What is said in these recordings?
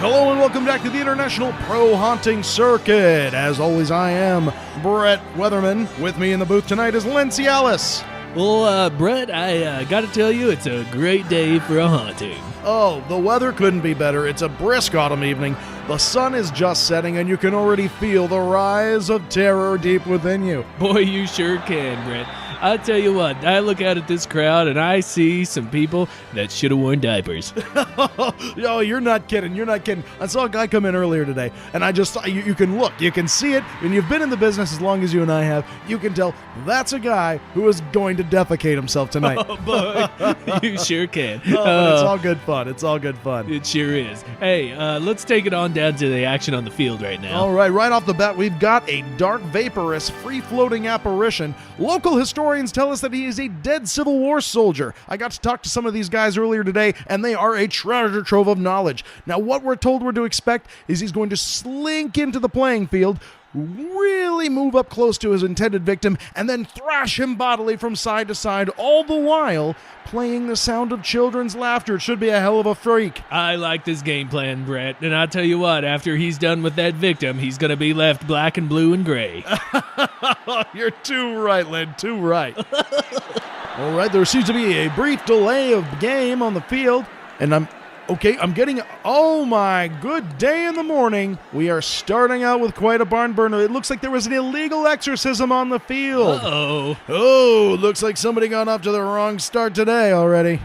Hello and welcome back to the International Pro Haunting Circuit. As always, I am Brett Weatherman. With me in the booth tonight is Lindsay Ellis. Well, Brett, I gotta tell you, it's a great day for a haunting. Oh, the weather couldn't be better. It's a brisk autumn evening. The sun is just setting, and you can already feel the rise of terror deep within you. Boy, you sure can, Brett. I'll tell you what, I look out at this crowd and I see some people that should have worn diapers. Oh, you're not kidding. You're not kidding. I saw a guy come in earlier today, and you can look. You can see it, and you've been in the business as long as you and I have. You can tell that's a guy who is going to defecate himself tonight. Oh, boy, you sure can. But it's all good fun. It's all good fun. It sure is. Hey, let's take it on down to the action on the field right now. All right off the bat, we've got a dark, vaporous, free-floating apparition. Local historians tell us that he is a dead Civil War soldier. I got to talk to some of these guys earlier today, and they are a treasure trove of knowledge. Now, what we're told we're to expect is he's going to slink into the playing field, really move up close to his intended victim, and then thrash him bodily from side to side, all the while playing the sound of children's laughter. It should be a hell of a freak. I like this game plan, Brett, and I'll tell you what, after he's done with that victim, he's going to be left black and blue and gray. You're too right, Lynn, too right. All right, there seems to be a brief delay of game on the field, and I'm getting, oh my, good day in the morning. We are starting out with quite a barn burner. It looks like there was an illegal exorcism on the field. Uh-oh. Oh, looks like somebody got off to the wrong start today already.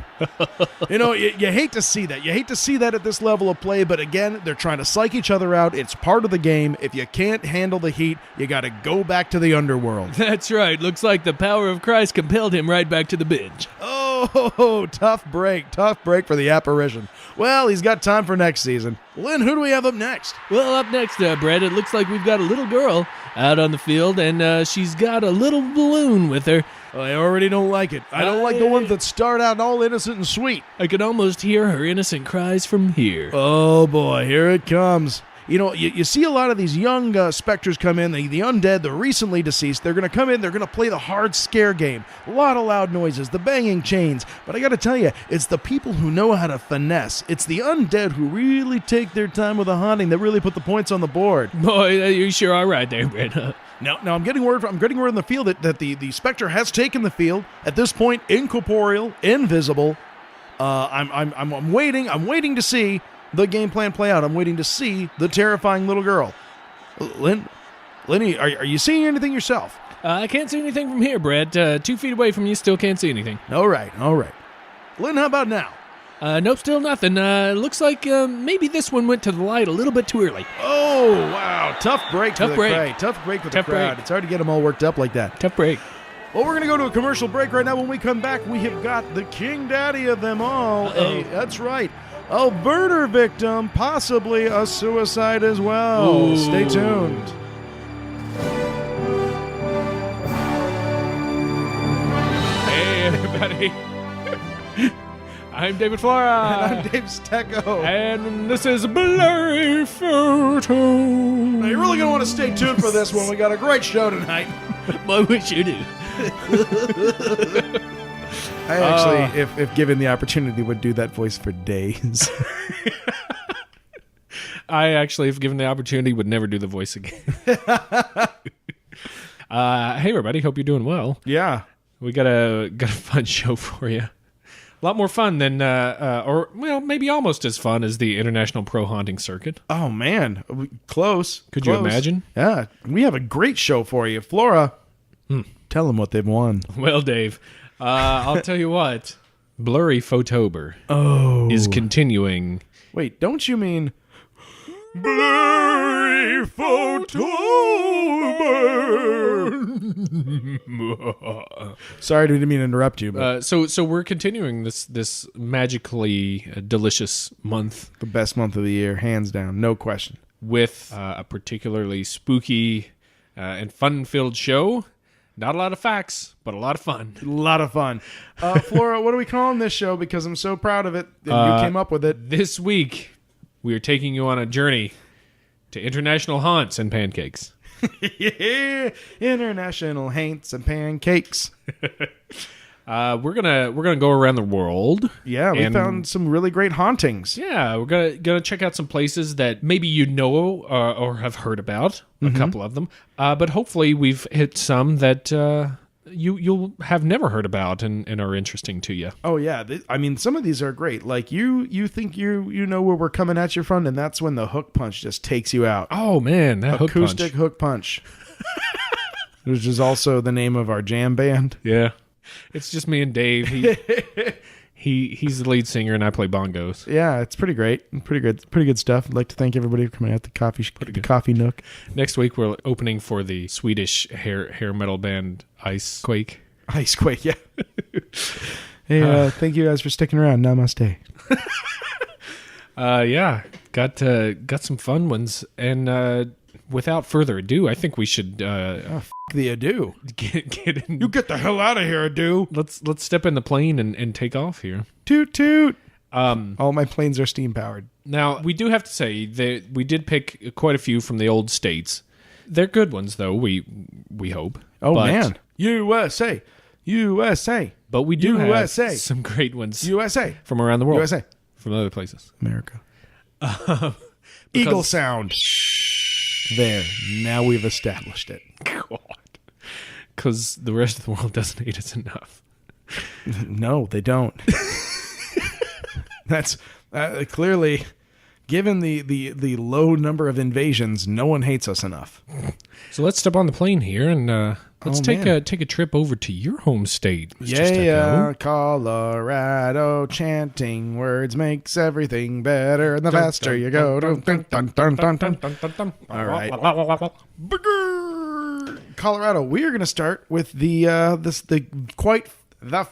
You hate to see that. You hate to see that at this level of play, but again, they're trying to psych each other out. It's part of the game. If you can't handle the heat, you got to go back to the underworld. That's right. Looks like the power of Christ compelled him right back to the bench. Oh, tough break for the apparition. Well, he's got time for next season. Lynn, who do we have up next? Well, up next, Brett, it looks like we've got a little girl out on the field, and she's got a little balloon with her. Well, I already don't like it. I don't like the ones that start out all innocent and sweet. I can almost hear her innocent cries from here. Oh, boy, here it comes. You see a lot of these young specters come in, the undead, the recently deceased. They're going to come in, they're going to play the hard scare game. A lot of loud noises, the banging chains. But I got to tell you, it's the people who know how to finesse. It's the undead who really take their time with the haunting that really put the points on the board. Boy, you sure are right there, Brett. Now I'm getting word in the field that the specter has taken the field. At this point, incorporeal, invisible. I'm waiting to see the game plan play out. I'm waiting to see the terrifying little girl. Lenny, are you seeing anything yourself? I can't see anything from here, Brett. 2 feet away from you, still can't see anything. All right. Lynn, how about now? Nope, still nothing. Looks like maybe this one went to the light a little bit too early. Oh, wow. Tough break for the crowd. Tough break for the crowd. It's hard to get them all worked up like that. Tough break. Well, we're going to go to a commercial break right now. When we come back, we have got the king daddy of them all. That's right. A murder victim, possibly a suicide as well. Ooh. Stay tuned. Hey, everybody. I'm David Flora. And I'm Dave Stecco. And this is Blurry Photos. Now, you're really going to want to stay tuned for this one. We got a great show tonight. Boy, we sure do. I actually, if given the opportunity, would do that voice for days. I actually, if given the opportunity, would never do the voice again. Hey, everybody. Hope you're doing well. Yeah. We got a fun show for you. A lot more fun than, maybe almost as fun as the International Pro Haunting Circuit. Oh, man. Close. Could you imagine? Yeah. We have a great show for you. Flora, tell them what they've won. Well, Dave, I'll tell you what. Blurry Photober is continuing. Wait, don't you mean Blurry Photober? Sorry, I didn't mean to interrupt you. But so we're continuing this magically delicious month. The best month of the year, hands down, no question. With a particularly spooky and fun-filled show. Not a lot of facts, but a lot of fun. A lot of fun. Flora, what are we calling this show? Because I'm so proud of it, and you came up with it. This week, we are taking you on a journey to international haunts and pancakes. Yeah, international haints and pancakes. We're gonna go around the world. Yeah, we found some really great hauntings. Yeah, we're gonna check out some places that maybe you know or have heard about. A couple of them, but hopefully we've hit some that you'll have never heard about and are interesting to you. Oh yeah, I mean some of these are great. Like you think you know where we're coming at you from, and that's when the hook punch just takes you out. Oh man, that acoustic hook punch. Which is also the name of our jam band. Yeah. It's just me and Dave. He's the lead singer and I play bongos. Yeah, it's pretty great. Pretty good stuff. I'd like to thank everybody for coming out the coffee nook. Next week we're opening for the Swedish hair metal band Icequake. Icequake, yeah. Hey, thank you guys for sticking around. Namaste. Yeah, got some fun ones, and without further ado, I think we should the ado. Get in. You get the hell out of here, ado. Let's step in the plane and take off here. Toot toot. All my planes are steam powered. Now, we do have to say that we did pick quite a few from the old states. They're good ones, though. We hope. Oh man, USA. But we do USA. have some great ones. USA from around the world. USA from other places. America. Eagle sound. There. Now we've established it. God. Because the rest of the world doesn't hate us enough. No, they don't. That's clearly, given the low number of invasions, no one hates us enough. So let's step on the plane here and let's take a trip over to your home state, Mr. Yeah, Colorado, chanting words makes everything better, and the faster you go. All right. Colorado, we're going to start with the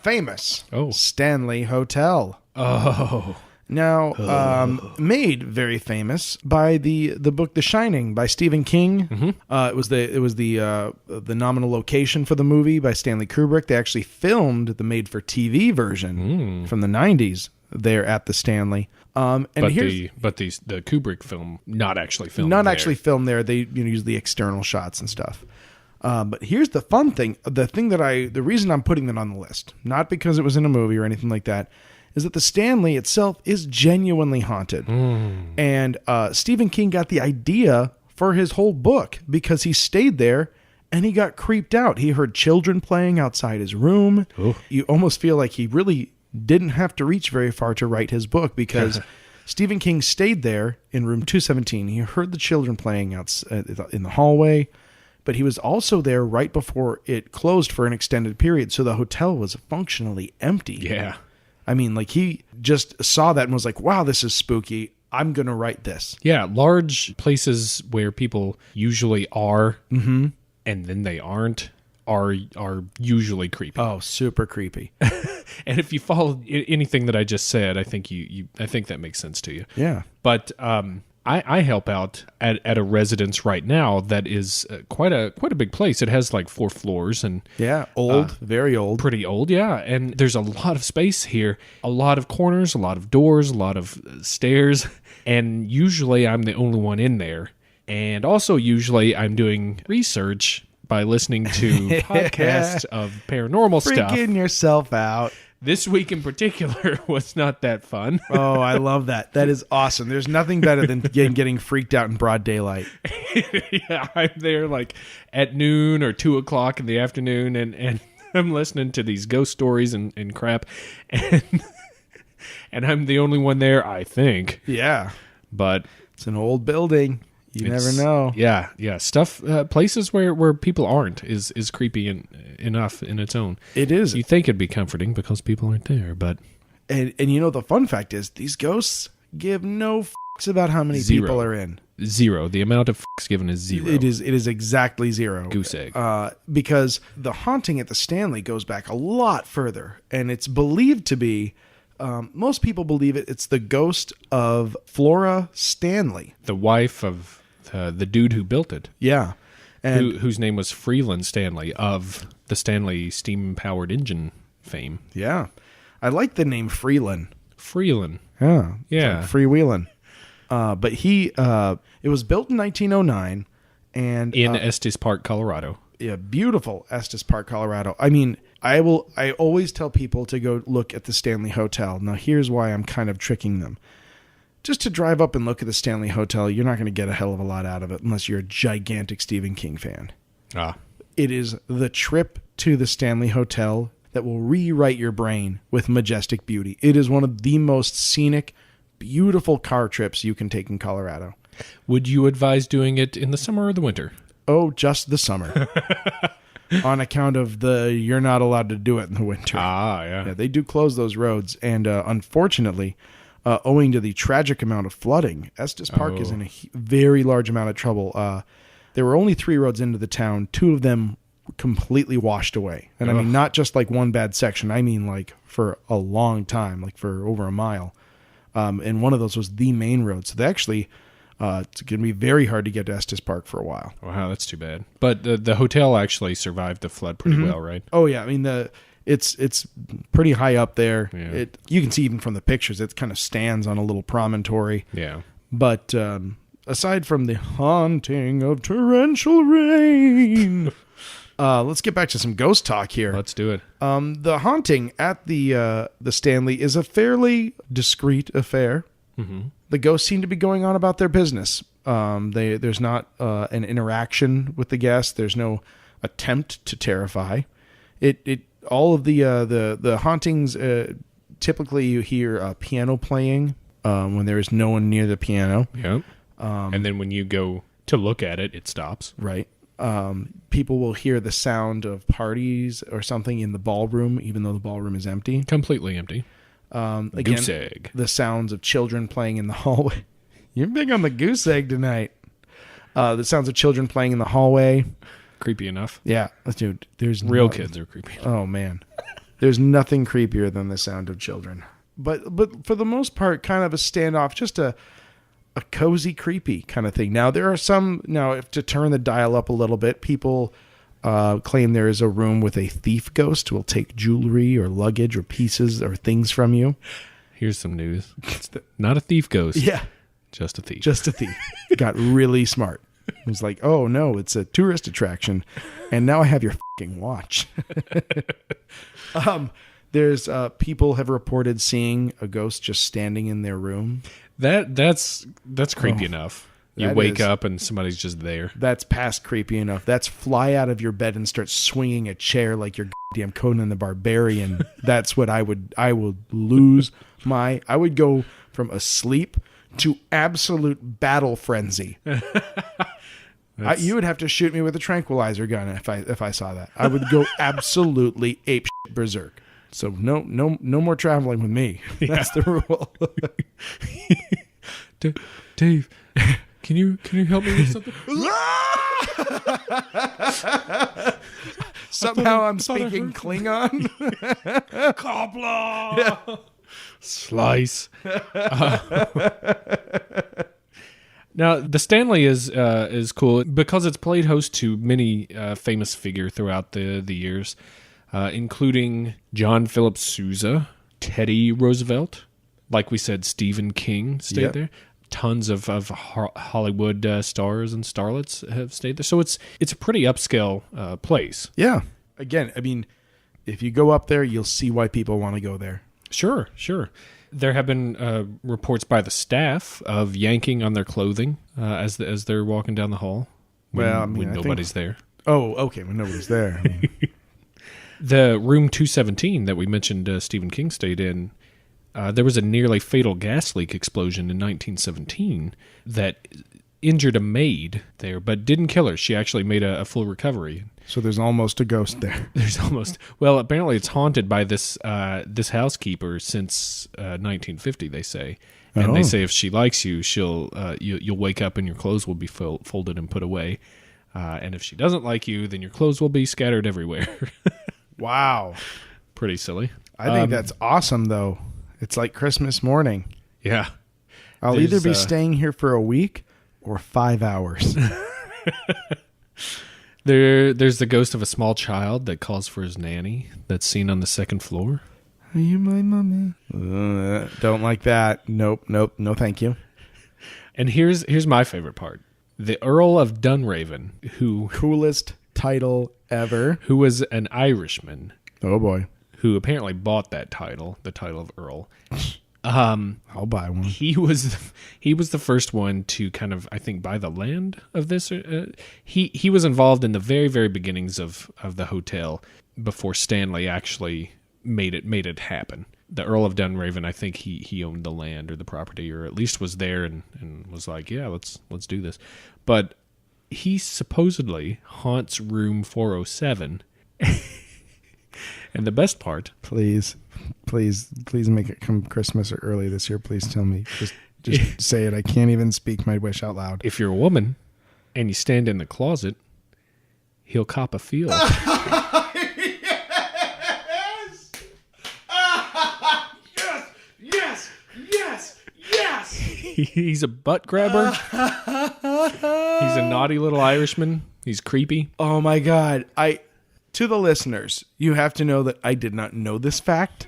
famous Stanley Hotel. Oh. Now, made very famous by the book The Shining by Stephen King. Mm-hmm. It was the nominal location for the movie by Stanley Kubrick. They actually filmed the made-for-TV version from the 90s there at the Stanley. But the Kubrick film not actually filmed there. Actually filmed there. They use the external shots and stuff. But here's the fun thing. The reason I'm putting that on the list, not because it was in a movie or anything like that, is that the Stanley itself is genuinely haunted. And Stephen King got the idea for his whole book because he stayed there and he got creeped out. He heard children playing outside his room. Ooh. You almost feel like he really didn't have to reach very far to write his book because Stephen King stayed there in room 217. He heard the children playing out in the hallway, but he was also there right before it closed for an extended period. So the hotel was functionally empty. Yeah. I mean, like he just saw that and was like, wow, this is spooky. I'm going to write this. Yeah. Large places where people usually are and then they aren't are usually creepy. Oh, super creepy. And if you follow anything that I just said, I think I think that makes sense to you. Yeah. But I help out at a residence right now that is quite a big place. It has like 4 floors and old, very old, pretty old. Yeah, and there's a lot of space here, a lot of corners, a lot of doors, a lot of stairs, and usually I'm the only one in there. And also usually I'm doing research by listening to podcasts of paranormal stuff. Freaking yourself out. This week in particular was not that fun. Oh, I love that. That is awesome. There's nothing better than getting freaked out in broad daylight. Yeah, I'm there like at noon or 2 o'clock in the afternoon, and I'm listening to these ghost stories and crap, and I'm the only one there, I think. Yeah. But it's an old building. You never know. Yeah. Stuff, places where people aren't is creepy enough in its own. It is. You think it'd be comforting because people aren't there, but... And you know, the fun fact is, these ghosts give no fucks about how many people are in. 0. The amount of fucks given is 0. It is exactly 0. Goose egg. Because the haunting at the Stanley goes back a lot further, and it's believed to be... most people believe it's the ghost of Flora Stanley. The wife of... the dude who built it. Yeah. And whose name was Freeland Stanley of the Stanley steam-powered engine fame. Yeah. I like the name Freeland. Freeland. Yeah. Yeah. Like freewheeling. But it was built in 1909. And in Estes Park, Colorado. Yeah, beautiful Estes Park, Colorado. I mean, I always tell people to go look at the Stanley Hotel. Now, here's why I'm kind of tricking them. Just to drive up and look at the Stanley Hotel, you're not going to get a hell of a lot out of it unless you're a gigantic Stephen King fan. It is the trip to the Stanley Hotel that will rewrite your brain with majestic beauty. It is one of the most scenic, beautiful car trips you can take in Colorado. Would you advise doing it in the summer or the winter? Oh, just the summer. On account of you're not allowed to do it in the winter. Yeah. Yeah, they do close those roads. And unfortunately, owing to the tragic amount of flooding, Estes Park is in a very large amount of trouble. There were only 3 roads into the town. 2 of them completely washed away. And I mean, not just like one bad section. I mean, like for a long time, like for over a mile. And one of those was the main road. So they actually, it's going to be very hard to get to Estes Park for a while. Wow, that's too bad. But the hotel actually survived the flood pretty well, right? Oh, yeah. I mean, it's pretty high up there. Yeah. You can see even from the pictures, it kind of stands on a little promontory. Yeah. But aside from the haunting of torrential rain, let's get back to some ghost talk here. Let's do it. The haunting at the Stanley is a fairly discreet affair. Mm-hmm. The ghosts seem to be going on about their business. There's not an interaction with the guests. There's no attempt to terrify. All of the hauntings, typically you hear piano playing when there is no one near the piano. Yep. And then when you go to look at it, it stops. Right. People will hear the sound of parties or something in the ballroom, even though the ballroom is empty. Completely empty. Again, Goose egg. The sounds of children playing in the hallway. You're big on the goose egg tonight. The sounds of children playing in the hallway. Creepy enough. Yeah, dude. There's real kids are creepy. Oh man, there's nothing creepier than the sound of children. But for the most part, kind of a standoff, just a cozy, creepy kind of thing. Now there are some. Now, if to turn the dial up a little bit, people claim there is a room with a thief ghost who will take jewelry or luggage or pieces or things from you. Here's some news. Not a thief ghost. Yeah, just a thief. Just a thief. Got really smart. It was like, oh no, it's a tourist attraction, and now I have your fucking watch. There's people have reported seeing a ghost just standing in their room. That's creepy enough. You wake up and somebody's just there. That's past creepy enough. That's fly out of your bed and start swinging a chair like you're goddamn Conan the Barbarian. That's what I would lose my. I would go from asleep to absolute battle frenzy. You would have to shoot me with a tranquilizer gun if I saw that. I would go absolutely ape shit berserk. So no more traveling with me. That's the rule. Dave, can you help me with something? Somehow I'm speaking Klingon. Kabla! Yeah. Slice. Now, the Stanley is cool because it's played host to many famous figures throughout the years, including John Philip Sousa, Teddy Roosevelt, like we said, Stephen King stayed there. Tons of Hollywood stars and starlets have stayed there. So it's a pretty upscale place. Yeah. Again, I mean, if you go up there, you'll see why people want to go there. Sure. There have been reports by the staff of yanking on their clothing as they're walking down the hall when nobody's there. Oh, okay, when nobody's there. I mean. The room 217 that we mentioned Stephen King stayed in, there was a nearly fatal gas leak explosion in 1917 that injured a maid there, but didn't kill her. She actually made a full recovery. So there's almost a ghost there. Well, apparently it's haunted by this housekeeper since 1950, they say. And they say if she likes you, you'll wake up and your clothes will be folded and put away. And if she doesn't like you, then your clothes will be scattered everywhere. Wow. Pretty silly. I think that's awesome, though. It's like Christmas morning. Yeah. I'll either be staying here for a week or 5 hours. There's the ghost of a small child that calls for his nanny that's seen on the second floor. Are you my mommy? Don't like that. Nope. No, thank you. And here's my favorite part. The Earl of Dunraven, who... Coolest title ever. Who was an Irishman. Oh boy. who apparently bought that title, the title of Earl. I'll buy one. He was the first one to kind of, I think, buy the land of this. He was involved in the very, very beginnings of the hotel before Stanley actually made it happen. The Earl of Dunraven, I think he owned the land or the property, or at least was there and was like, yeah, let's do this. But he supposedly haunts room 407. And the best part, Please make it come Christmas or early this year. Please tell me. Just say it. I can't even speak my wish out loud. if you're a woman and you stand in the closet, he'll cop a feel. Yes. He's a butt grabber. He's a naughty little Irishman. He's creepy. Oh my God. To the listeners, you have to know that I did not know this fact.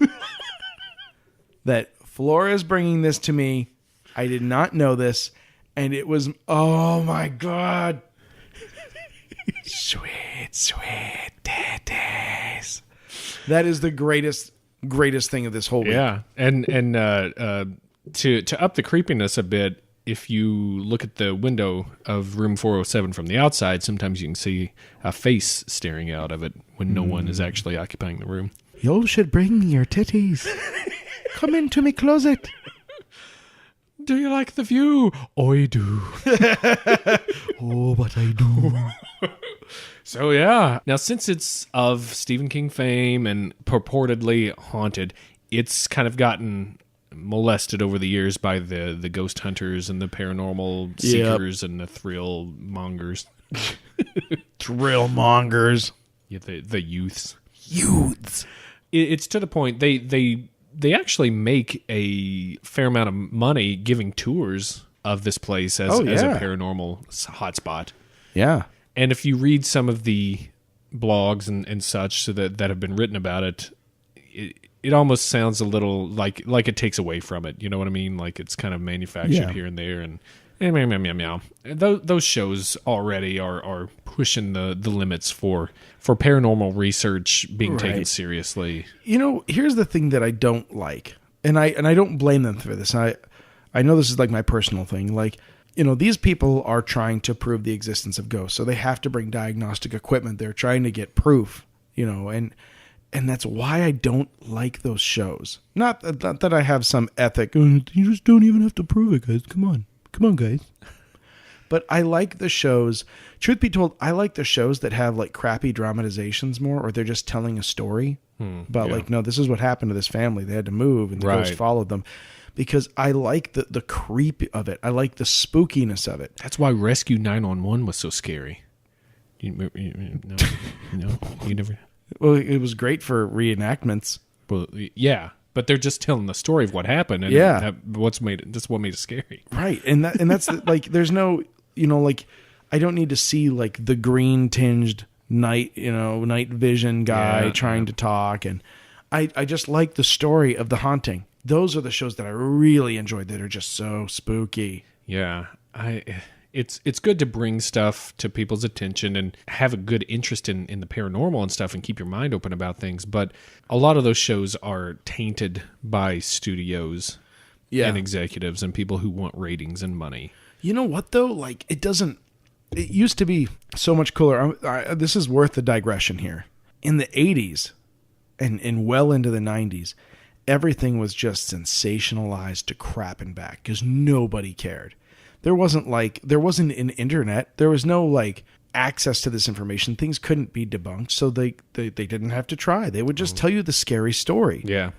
That Flora is bringing this to me. I did not know this. And it was, oh my God. Sweet, sweet titties. That is the greatest thing of this whole week. Yeah, and to up the creepiness a bit, if you look at the window of room 407 from the outside, sometimes you can see a face staring out of it when no one is actually occupying the room. You should bring your titties. Come into me closet. Do you like the view? I do. Oh, but I do. So yeah. Now, since it's of Stephen King fame and purportedly haunted, it's kind of gotten molested over the years by the ghost hunters and the paranormal seekers and the thrill mongers. Thrill mongers. Yeah, the youths. Youths. It's to the point they actually make a fair amount of money giving tours of this place as a paranormal hotspot. Yeah. And if you read some of the blogs and such that have been written about it, it almost sounds a little like it takes away from it. You know what I mean? Like it's kind of manufactured here and there. And meow, meow, meow, meow. Those shows already are pushing the limits for paranormal research being taken seriously. You know, here's the thing that I don't like, and I don't blame them for this. I know this is like my personal thing. Like, you know, these people are trying to prove the existence of ghosts, so they have to bring diagnostic equipment. They're trying to get proof, you know, and that's why I don't like those shows. Not that I have some ethic. You just don't even have to prove it, guys. Come on, guys. But I like the shows. Truth be told, I like the shows that have like crappy dramatizations more, or they're just telling a story about like, no, this is what happened to this family. They had to move, and the ghost followed them. Because I like the creep of it. I like the spookiness of it. That's why Rescue 911 was so scary. You never. Well, it was great for reenactments. Well, yeah, but they're just telling the story of what happened, and that's what made it scary. Right, and that's like, there's no, you know, like, I don't need to see like the green tinged night vision guy trying to talk, and I just like the story of the haunting. Those are the shows that I really enjoyed that are just so spooky. Yeah, It's good to bring stuff to people's attention and have a good interest in the paranormal and stuff and keep your mind open about things. But a lot of those shows are tainted by studios and executives and people who want ratings and money. You know what, though? Like, it used to be so much cooler. This is worth the digression here. In the 80s and well into the 90s, everything was just sensationalized to crap and back because nobody cared. There wasn't an internet. There was no like access to this information. Things couldn't be debunked, so they didn't have to try. They would just tell you the scary story. Yeah.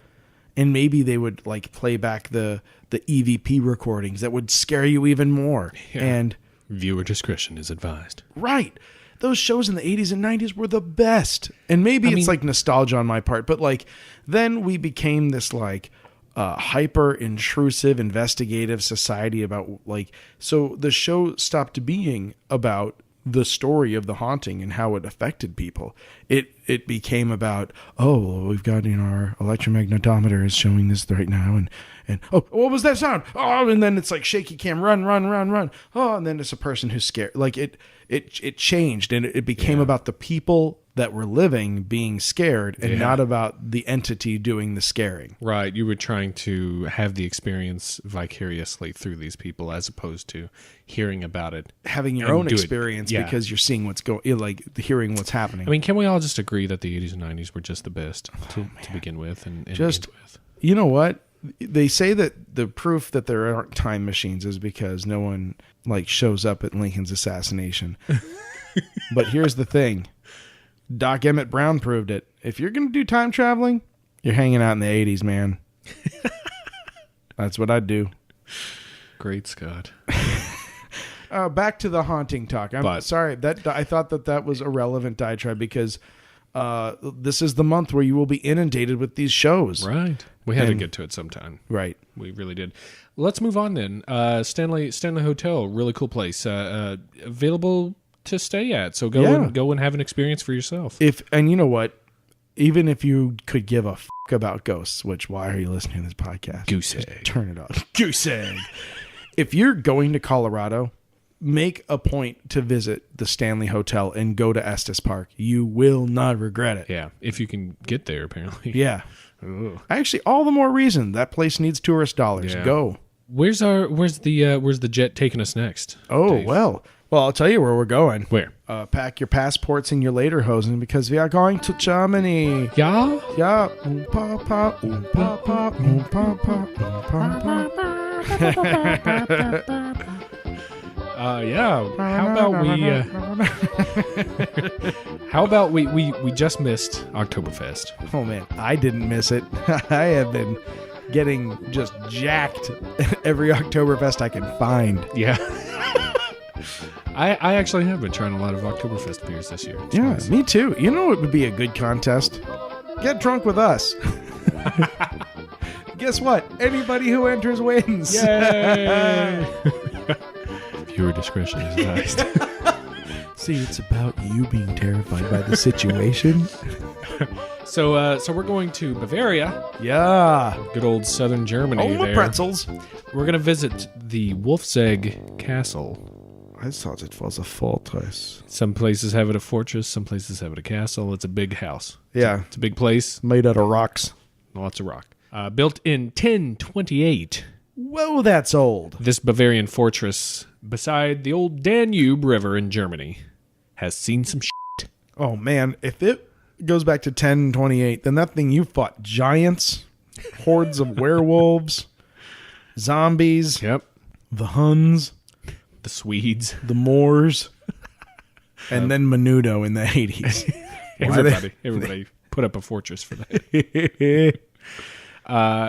And maybe they would like play back the EVP recordings that would scare you even more. Yeah. And viewer discretion is advised. Right. Those shows in the 80s and 90s were the best. And maybe it's like nostalgia on my part, but like then we became this like hyper intrusive investigative society about like, so the show stopped being about the story of the haunting and how it affected people. It became about, we've got, our electromagnetometer is showing this right now, and what was that sound? Oh, and then it's like shaky cam, run. Oh, and then it's a person who's scared. Like it changed, and it became about the people that were living being scared and not about the entity doing the scaring. Right. You were trying to have the experience vicariously through these people as opposed to hearing about it. Having your own experience because you're seeing what's going, like hearing what's happening. I mean, can we all just agree that the 80s and 90s were just the best to begin with and just, end with? You know what? They say that the proof that there aren't time machines is because no one like shows up at Lincoln's assassination. But here's the thing. Doc Emmett Brown proved it. If you're going to do time traveling, you're hanging out in the 80s, man. That's what I'd do. Great Scott. Back to the haunting talk. I'm sorry. I thought that was a relevant diatribe because this is the month where you will be inundated with these shows. Right. We had to get to it sometime. Right. We really did. Let's move on then. Stanley Hotel, really cool place. Available to stay at. So go and have an experience for yourself. And you know what? Even if you could give a fuck about ghosts, which why are you listening to this podcast? Goose egg. Turn it off. Goose egg. If you're going to Colorado, make a point to visit the Stanley Hotel and go to Estes Park. You will not regret it. Yeah, if you can get there, apparently. Yeah. Ugh. Actually, all the more reason that place needs tourist dollars. Yeah. Go. Where's the jet taking us next? Oh, Dave? Well, I'll tell you where we're going. Where? Pack your passports and your lederhosen because we are going to Germany. Yeah? Yeah. Pa, pa, pa, yeah. How about we just missed Oktoberfest? Oh man, I didn't miss it. I have been getting just jacked every Oktoberfest I can find. Yeah. I actually have been trying a lot of Oktoberfest beers this year. It's nice. Me too. You know it would be a good contest? Get drunk with us. Guess what? Anybody who enters wins. Yay! Viewer discretion is advised. See, it's about you being terrified by the situation. So we're going to Bavaria. Yeah. Good old southern Germany. Oh, the pretzels. We're going to visit the Wolfsegg Castle. I thought it was a fortress. Some places have it a fortress. Some places have it a castle. It's a big house. Yeah. It's a big place. Made out of rocks. Lots of rock. Built in 1028. Whoa, that's old. This Bavarian fortress beside the old Danube River in Germany has seen some shit. Oh, man. If it goes back to 1028, then that thing you fought giants, hordes of werewolves, zombies, Yep. the Huns, The Swedes. the Moors, and then Menudo in the 80s. Everybody put up a fortress for that.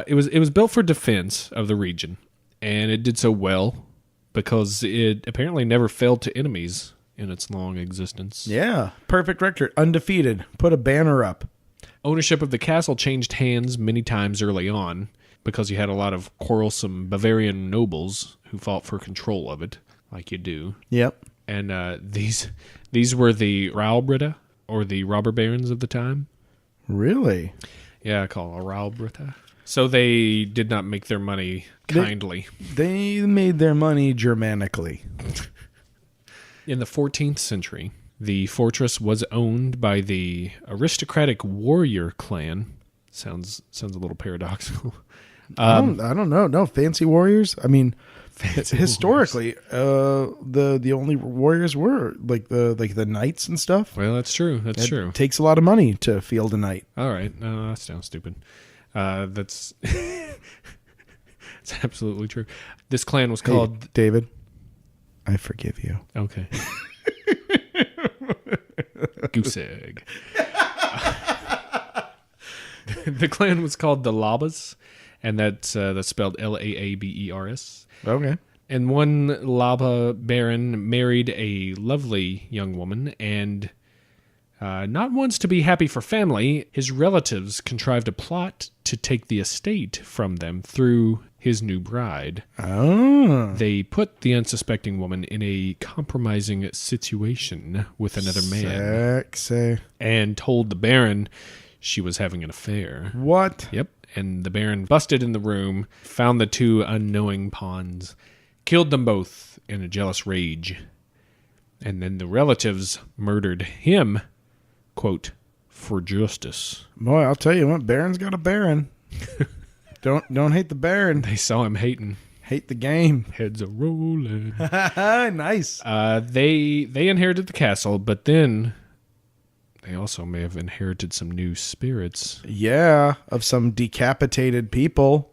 It was built for defense of the region, and it did so well because it apparently never failed to enemies in its long existence. Yeah, perfect record, undefeated. Put a banner up. Ownership of the castle changed hands many times early on because you had a lot of quarrelsome Bavarian nobles who fought for control of it, like you do. Yep. And these were the Raubritter, or the robber barons of the time. Really? Yeah, called a Raubritter. So they did not make their money kindly. They made their money Germanically. In the 14th century, the fortress was owned by the aristocratic warrior clan. Sounds a little paradoxical. I don't know. No, fancy warriors. I mean, historically, the only warriors were like the knights and stuff. Well, that's true. That's true. It takes a lot of money to field a knight. All right. No, that sounds stupid. That's it's absolutely true. This clan was called... Hey, David, I forgive you. Okay. Goose egg. The clan was called the Labas, and that's spelled Laabers. Okay. And one Laba baron married a lovely young woman, and not once to be happy for family, his relatives contrived a plot to take the estate from them through his new bride. Oh. They put the unsuspecting woman in a compromising situation with another man. Sexy. And told the baron she was having an affair. What? Yep. And the baron busted in the room, found the two unknowing pawns, killed them both in a jealous rage. And then the relatives murdered him quote, for justice. Boy, I'll tell you what, Baron's got a Baron. Don't hate the Baron. They saw him hating. Hate the game. Heads are rolling. Nice. They inherited the castle, but then they also may have inherited some new spirits. Yeah, of some decapitated people.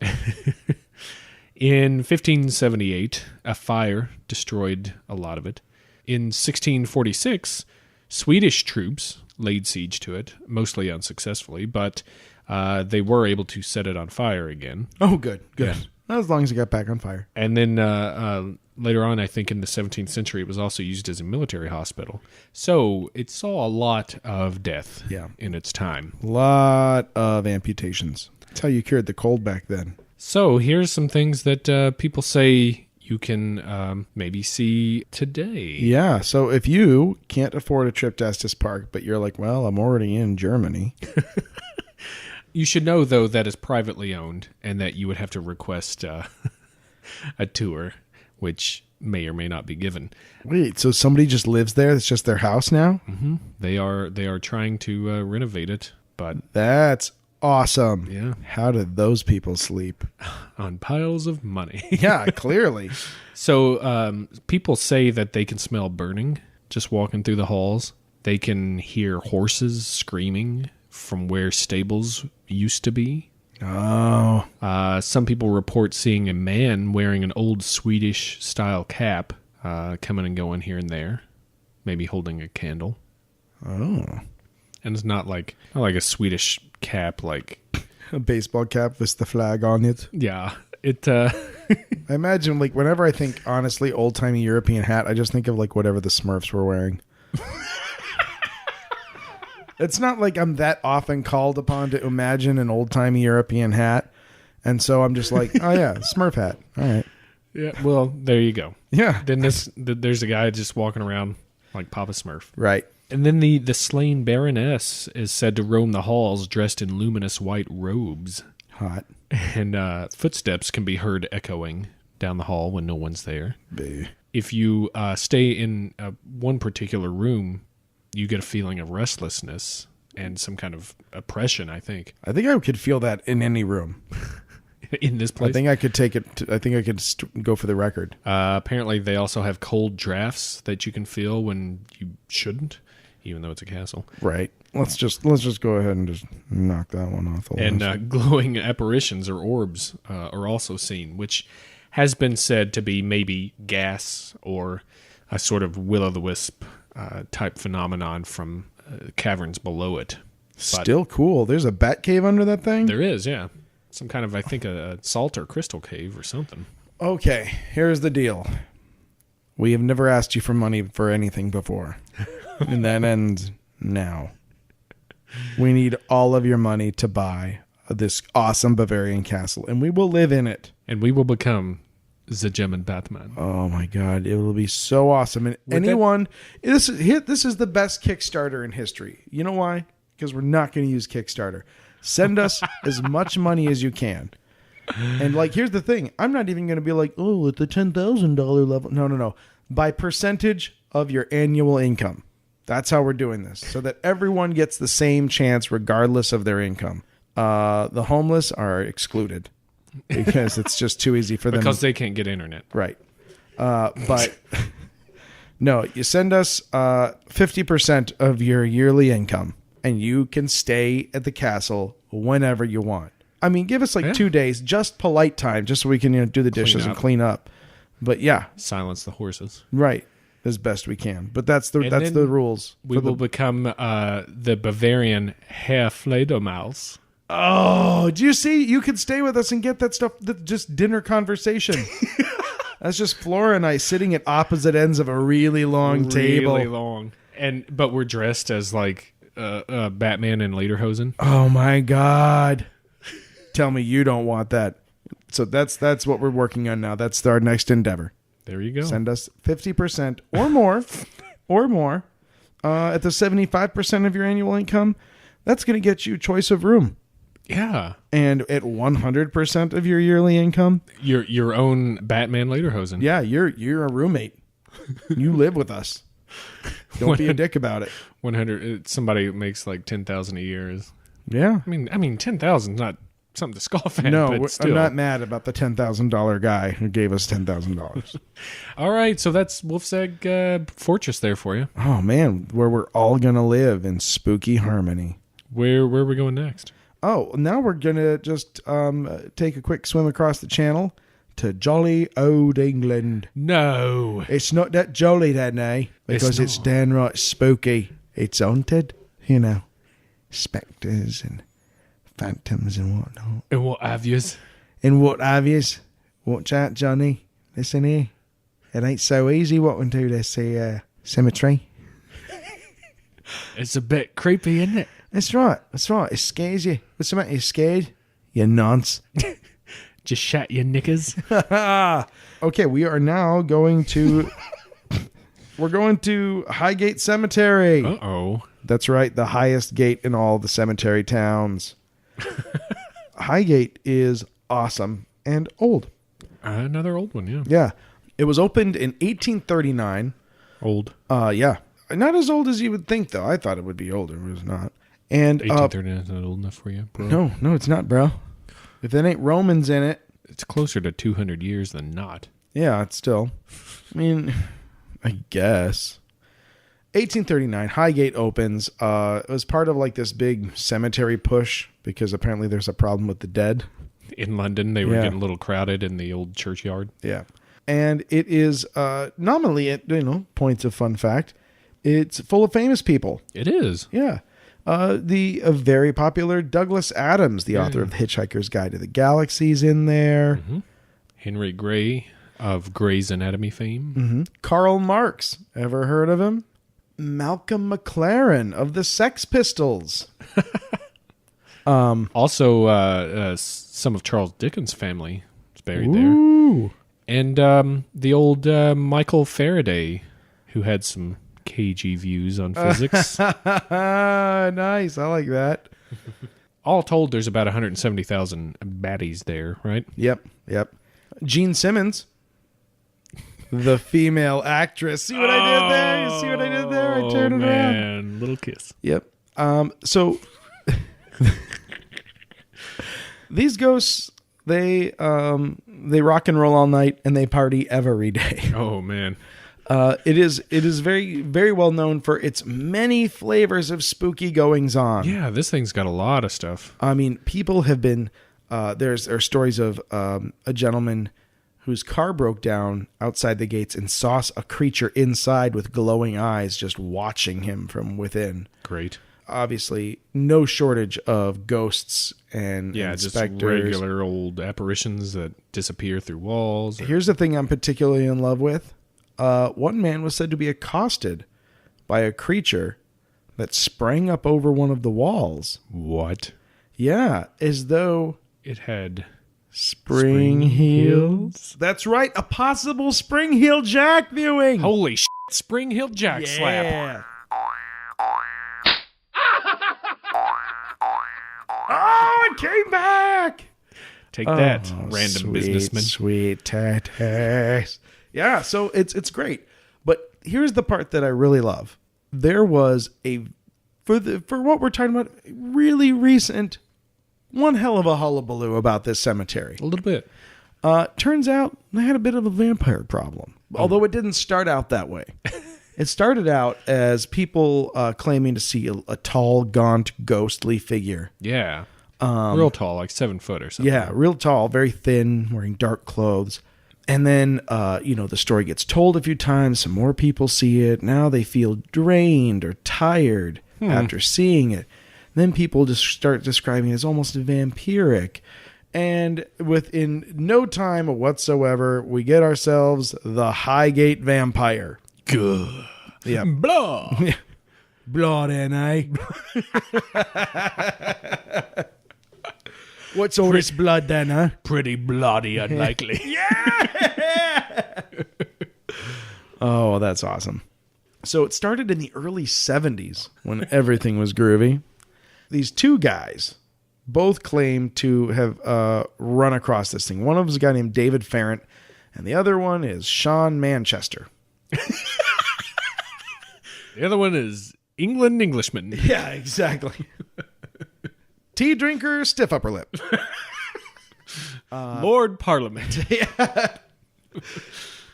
In 1578, a fire destroyed a lot of it. In 1646, Swedish troops laid siege to it, mostly unsuccessfully, but they were able to set it on fire again. Oh, good. Yeah. As long as it got back on fire. And then later on, I think in the 17th century, it was also used as a military hospital. So it saw a lot of death in its time. A lot of amputations. That's how you cured the cold back then. So here's some things that people say you can maybe see today. Yeah, so if you can't afford a trip to Estes Park, but you're like, well, I'm already in Germany. You should know, though, that it's privately owned and that you would have to request a tour, which may or may not be given. Wait, so somebody just lives there? It's just their house now? Mm-hmm. They are trying to renovate it, but that's awesome. Yeah. How did those people sleep? On piles of money. Yeah, clearly. So people say that they can smell burning just walking through the halls. They can hear horses screaming from where stables used to be. Oh. Some people report seeing a man wearing an old Swedish-style cap coming and going here and there, maybe holding a candle. Oh. And it's not like a Swedish cap, like a baseball cap with the flag on it. Yeah. It. I imagine, like, whenever I think, honestly, old-timey European hat, I just think of, like, whatever the Smurfs were wearing. It's not like I'm that often called upon to imagine an old-timey European hat. And so I'm just like, oh, yeah, Smurf hat. All right. Yeah, well, there you go. Yeah. Then there's a guy just walking around like Papa Smurf. Right. And then the slain Baroness is said to roam the halls dressed in luminous white robes. Hot. And footsteps can be heard echoing down the hall when no one's there. Bleh. If you stay in one particular room, you get a feeling of restlessness and some kind of oppression, I think. I think I could feel that in any room. In this place? I think I could take it. I think I could go for the record. Apparently, they also have cold drafts that you can feel when you shouldn't, even though it's a castle. Right. Let's just go ahead and just knock that one off. And glowing apparitions or orbs are also seen, which has been said to be maybe gas or a sort of will-o'-the-wisp type phenomenon from caverns below it. Still cool. There's a bat cave under that thing? There is, yeah. Some kind of, I think, a salt or crystal cave or something. Okay, here's the deal. We have never asked you for money for anything before. And that ends now. We need all of your money to buy this awesome Bavarian castle, and we will live in it. And we will become the German Batman. Oh my God, it will be so awesome. And anyone, this is the best Kickstarter in history. You know why? Because we're not going to use Kickstarter. Send us as much money as you can. And like, here's the thing. I'm not even going to be like, oh, at the $10,000 level. No. By percentage of your annual income. That's how we're doing this. So that everyone gets the same chance regardless of their income. The homeless are excluded because it's just too easy for them. Because they can't get internet. Right. But no, you send us 50% of your yearly income. And you can stay at the castle whenever you want. I mean, give us like 2 days, just polite time, just so we can do the dishes and clean up. But yeah, silence the horses. Right, as best we can. But that's the rules. We will become the Bavarian Herr Fledermaus. Oh, do you see? You could stay with us and get that stuff. Just dinner conversation. That's just Flora and I sitting at opposite ends of a really long table. Really long, but we're dressed as like. Batman and Lederhosen. Oh my God! Tell me you don't want that. So that's what we're working on now. That's our next endeavor. There you go. Send us 50% or more, at the 75% of your annual income. That's going to get you choice of room. Yeah. And at 100% of your yearly income, your own Batman Lederhosen. Yeah, you're a roommate. You live with us. Don't be a dick about it. 100. Somebody makes like 10,000 a year. Yeah. I mean, 10,000 is not something to scoff at. No, but still. I'm not mad about the $10,000 guy who gave us $10,000. All right, so that's Wolfsegg Fortress there for you. Oh, man, where we're all going to live in spooky harmony. Where are we going next? Oh, now we're going to just take a quick swim across the channel to jolly old England. No. It's not that jolly then, eh? Because it's downright spooky. It's haunted, you know. Spectres and phantoms and whatnot. And what have yous? And what have yous? Watch out, Johnny. Listen here. It ain't so easy walking to this cemetery. It's a bit creepy, isn't it? That's right. It scares you. What's the matter? You scared? You nonce. Just shat your knickers. Okay, we are now going to... We're going to Highgate Cemetery. Uh-oh. That's right, the highest gate in all the cemetery towns. Highgate is awesome and old. Another old one, yeah. Yeah. It was opened in 1839. Old. Yeah. Not as old as you would think, though. I thought it would be older. It was not. And 1839 is not old enough for you, bro. No, it's not, bro. If there ain't Romans in it. It's closer to 200 years than not. Yeah, it's still. I mean, I guess. 1839, Highgate opens. It was part of like this big cemetery push because apparently there's a problem with the dead. In London, they were getting a little crowded in the old churchyard. Yeah. And it is nominally, at points of fun fact, it's full of famous people. It is. Yeah. The very popular Douglas Adams, the author of The Hitchhiker's Guide to the Galaxy, is in there. Mm-hmm. Henry Gray of Gray's Anatomy fame. Mm-hmm. Karl Marx. Ever heard of him? Malcolm McLaren of the Sex Pistols. Also, some of Charles Dickens' family is buried Ooh. there. And the old Michael Faraday, who had some cagey views on physics. Nice. I like that. All told, there's about 170,000 baddies there, right? Yep. Gene Simmons, the female actress. See what I did there? You see what I did there? I turned it around. Little kiss. Yep. So these ghosts, they rock and roll all night and they party every day. Oh man. It is very, very well known for its many flavors of spooky goings on. Yeah, this thing's got a lot of stuff. I mean, people have been there are stories of a gentleman whose car broke down outside the gates and saw a creature inside with glowing eyes just watching him from within. Great. Obviously, no shortage of ghosts and just specters. regular old apparitions that disappear through walls. Here's the thing I'm particularly in love with. One man was said to be accosted by a creature that sprang up over one of the walls. What? Yeah, as though it had spring heels. That's right, a possible Spring Heel Jack viewing. Holy shit, Spring Heel Jack slap. Oh, it came back. Take that, random businessman. Sweet tatas. Yeah, so it's great. But here's the part that I really love. There was for what we're talking about, really recent, one hell of a hullabaloo about this cemetery. A little bit. Turns out they had a bit of a vampire problem. Although it didn't start out that way. It started out as people claiming to see a tall, gaunt, ghostly figure. Yeah. Real tall, like 7 foot or something. Yeah, real tall, very thin, wearing dark clothes. And then, the story gets told a few times. Some more people see it. Now they feel drained or tired after seeing it. Then people just start describing it as almost vampiric. And within no time whatsoever, we get ourselves the Highgate Vampire. Good. Yeah. Blah. Blah, then, eh? What's all this blood, then, huh? Pretty bloody unlikely. Yeah! Oh, that's awesome. So it started in the early 70s when everything was groovy. These two guys both claim to have run across this thing. One of them is a guy named David Farrant, and the other one is Sean Manchester. The other one is England Englishman. Yeah, exactly. Tea drinker, stiff upper lip. Lord Parliament. Yeah.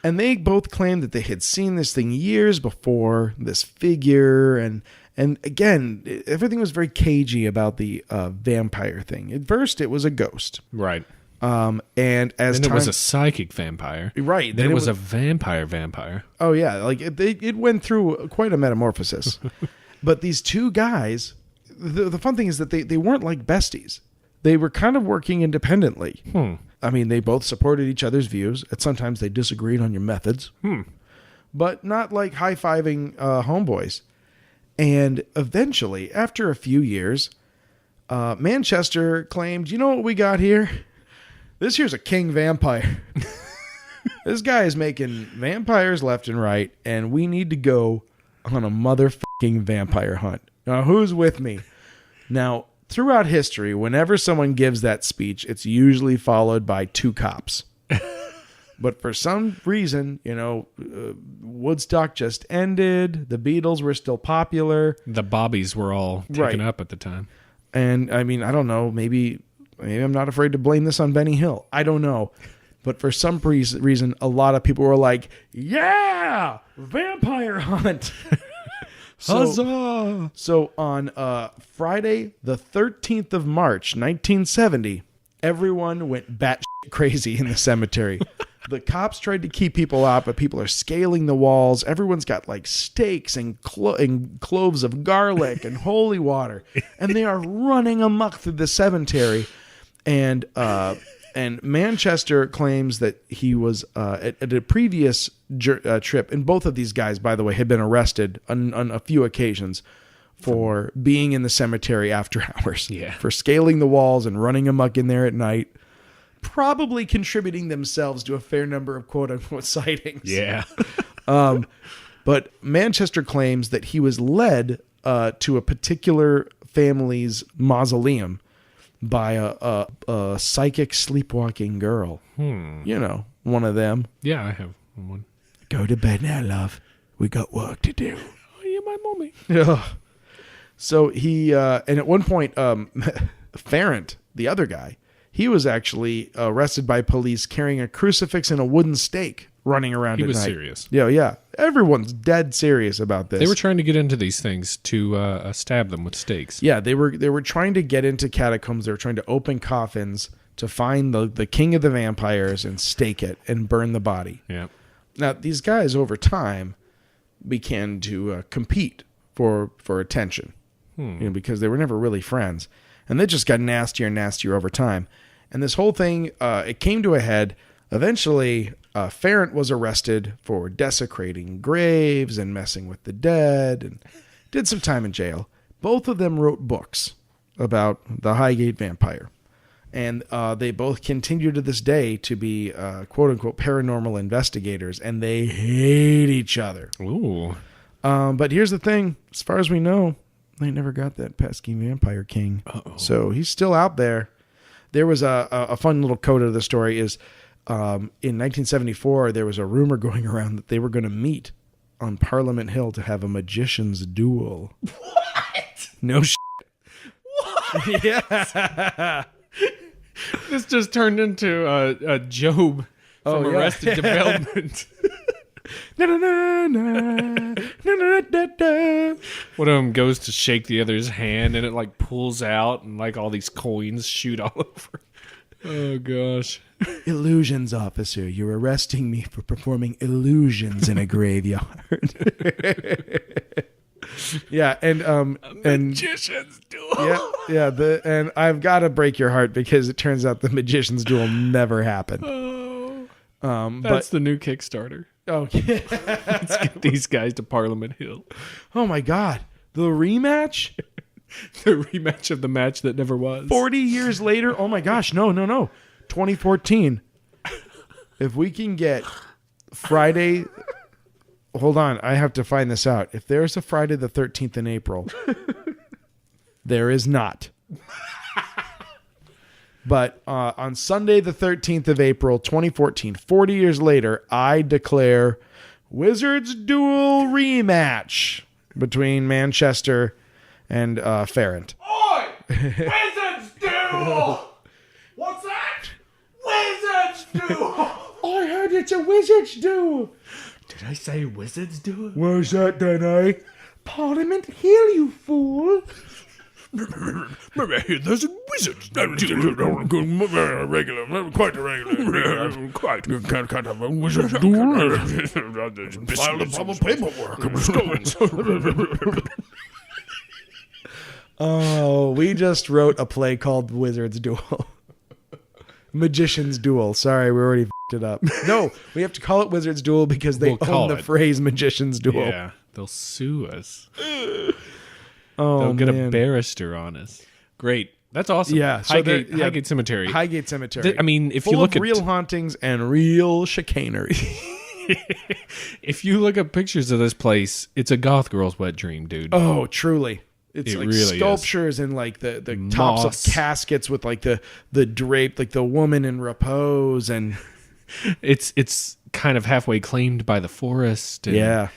And they both claimed that they had seen this thing years before, this figure, and again, everything was very cagey about the vampire thing. At first, it was a ghost. Right. And then it was a psychic vampire. Right. Then it was a vampire. Oh, yeah. Like, it went through quite a metamorphosis. But these two guys, the fun thing is that they weren't like besties. They were kind of working independently. I mean, they both supported each other's views. And sometimes they disagreed on your methods. But not like high-fiving homeboys. And eventually, after a few years, Manchester claimed, you know what we got here? This here's a king vampire. This guy is making vampires left and right, and we need to go on a motherfucking vampire hunt. Now, who's with me? Now, throughout history, whenever someone gives that speech, it's usually followed by two cops. But for some reason, Woodstock just ended. The Beatles were still popular. The Bobbies were all taken up at the time. And, I mean, I don't know. Maybe I'm not afraid to blame this on Benny Hill. I don't know. But for some reason, a lot of people were like, yeah, vampire hunt. Huzzah! So on Friday, the 13th of March, 1970, everyone went batshit crazy in the cemetery. The cops tried to keep people out, but people are scaling the walls. Everyone's got like steaks and cloves of garlic and holy water. And they are running amok through the cemetery. And Manchester claims that he was at a previous trip, and both of these guys, by the way, had been arrested on a few occasions for being in the cemetery after hours. Yeah. For scaling the walls and running amok in there at night. Probably contributing themselves to a fair number of quote-unquote sightings. Yeah. But Manchester claims that he was led to a particular family's mausoleum by a psychic sleepwalking girl. You know, one of them. Yeah, I have one. Go to bed now, love. We got work to do. Oh, you're my mommy. Yeah. So he, and at one point, Farrant, the other guy, he was actually arrested by police carrying a crucifix and a wooden stake running around at night. He was serious. Yeah. Everyone's dead serious about this. They were trying to get into these things to stab them with stakes. Yeah, they were trying to get into catacombs. They were trying to open coffins to find the king of the vampires and stake it and burn the body. Yeah. Now, these guys over time began to compete for attention, because they were never really friends. And they just got nastier and nastier over time. And this whole thing, it came to a head. Eventually, Farrant was arrested for desecrating graves and messing with the dead and did some time in jail. Both of them wrote books about the Highgate vampire. And they both continue to this day to be quote-unquote paranormal investigators. And they hate each other. Ooh. But here's the thing. As far as we know, they never got that pesky vampire king. Uh-oh. So he's still out there. There was a fun little coda to the story is in 1974, there was a rumor going around that they were going to meet on Parliament Hill to have a magician's duel. What? No shit. What? Yeah. This just turned into a Job from Arrested Development. One of them goes to shake the other's hand and it like pulls out and like all these coins shoot all over. Oh gosh. Illusions officer, you're arresting me for performing illusions in a graveyard. Yeah, and Magician's Duel. Yeah, and I've got to break your heart because it turns out the Magician's Duel never happened. That's the new Kickstarter. Oh, yeah. Let's get these guys to Parliament Hill. Oh my God, the rematch? The rematch of the match that never was. 40 years later? Oh my gosh, no. 2014. If we can get Friday... Hold on, I have to find this out. If there's a Friday the 13th in April, there is not. But on Sunday the 13th of April, 2014, 40 years later, I declare Wizards Duel rematch. between Manchester and Ferrand. Oi! Wizards Duel! What's that? Wizards Duel! I heard it's a wizard's duel. Did I say Wizards Duel? Where's that then, eh? Parliament Hill, you fool. There's a Wizards Duel. Regular, quite a regular. Quite. You can't have a Wizards Duel. File the proper paperwork. Oh, we just wrote a play called Wizard's Duel. Magician's Duel. Sorry, we already f***ed it up. No, we have to call it Wizard's Duel because they own the phrase Magician's Duel. Yeah, they'll sue us. Oh, They'll get man. a barrister on us. Great. That's awesome. Yeah. So Highgate Cemetery. Highgate Cemetery. I mean, if Full you look of at real hauntings and real chicanery. if you look at pictures of this place, it's a goth girl's wet dream, dude. Oh, truly. It's It like really sculptures and like the tops Moss. of caskets with like the drape, like the woman in repose, and It's kind of halfway claimed by the forest. And yeah,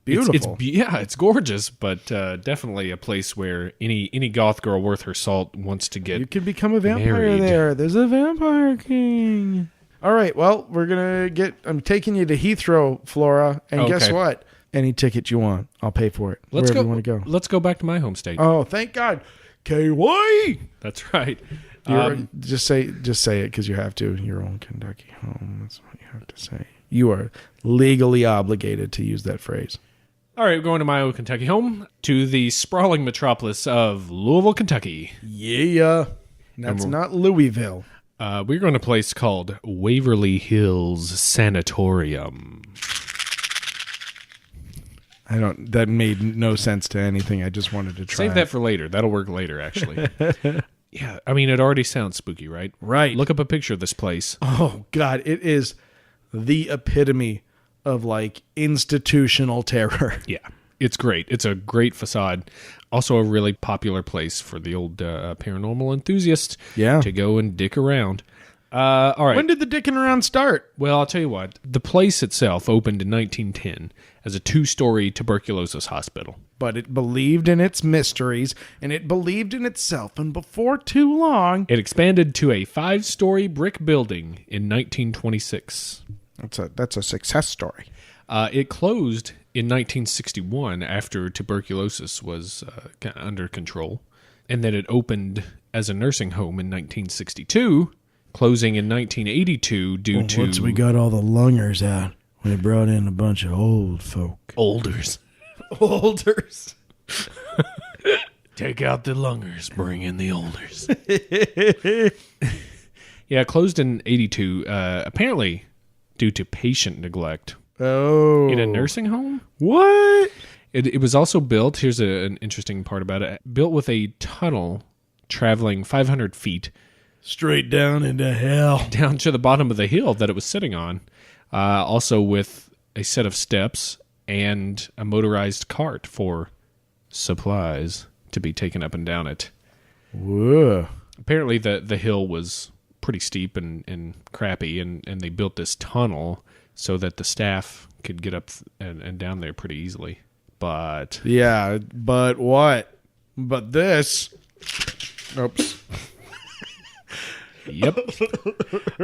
beautiful. It's gorgeous, but definitely a place where any goth girl worth her salt wants to get. You can become a vampire married. there. There's a vampire king. All right, well, I'm taking you to Heathrow, Flora, and guess Okay. what? Any ticket you want, I'll pay for it. Let's wherever go. you want to go. Let's go back to my home state. Oh, thank God. KY. That's right. Just say it because you have to. Your own Kentucky home. That's what you have to say. You are legally obligated to use that phrase. All right, we're going to my own Kentucky home, to the sprawling metropolis of Louisville, Kentucky. Yeah. That's not Louisville. We're going to a place called Waverly Hills Sanitorium. That made no sense to anything. I just wanted to try. Save that for later. That'll work later, actually. Yeah, I mean, it already sounds spooky, right? Right. Look up a picture of this place. Oh, God. It is the epitome of like institutional terror. Yeah, it's great. It's a great facade. Also a really popular place for the old paranormal enthusiast to go and dick around. All right. When did the dicking around start? Well, I'll tell you what. The place itself opened in 1910 as a 2-story tuberculosis hospital. But it believed in its mysteries, and it believed in itself, and before too long... It expanded to a 5-story brick building in 1926. That's a success story. It closed in 1961 after tuberculosis was under control. And then it opened as a nursing home in 1962, closing in 1982 due to... Once we got all the lungers out, we brought in a bunch of old folk. Olders. Olders. Take out the lungers, bring in the olders. Yeah, it closed in 82, apparently due to patient neglect. Oh. In a nursing home? What? It was also built, here's an interesting part about it, built with a tunnel traveling 500 feet. Straight down into hell. Down to the bottom of the hill that it was sitting on. Also with a set of steps and a motorized cart for supplies to be taken up and down it. Whoa. Apparently the hill was pretty steep and crappy, and they built this tunnel so that the staff could get up and down there pretty easily. But... Yeah, but what? But this... Oops. Yep.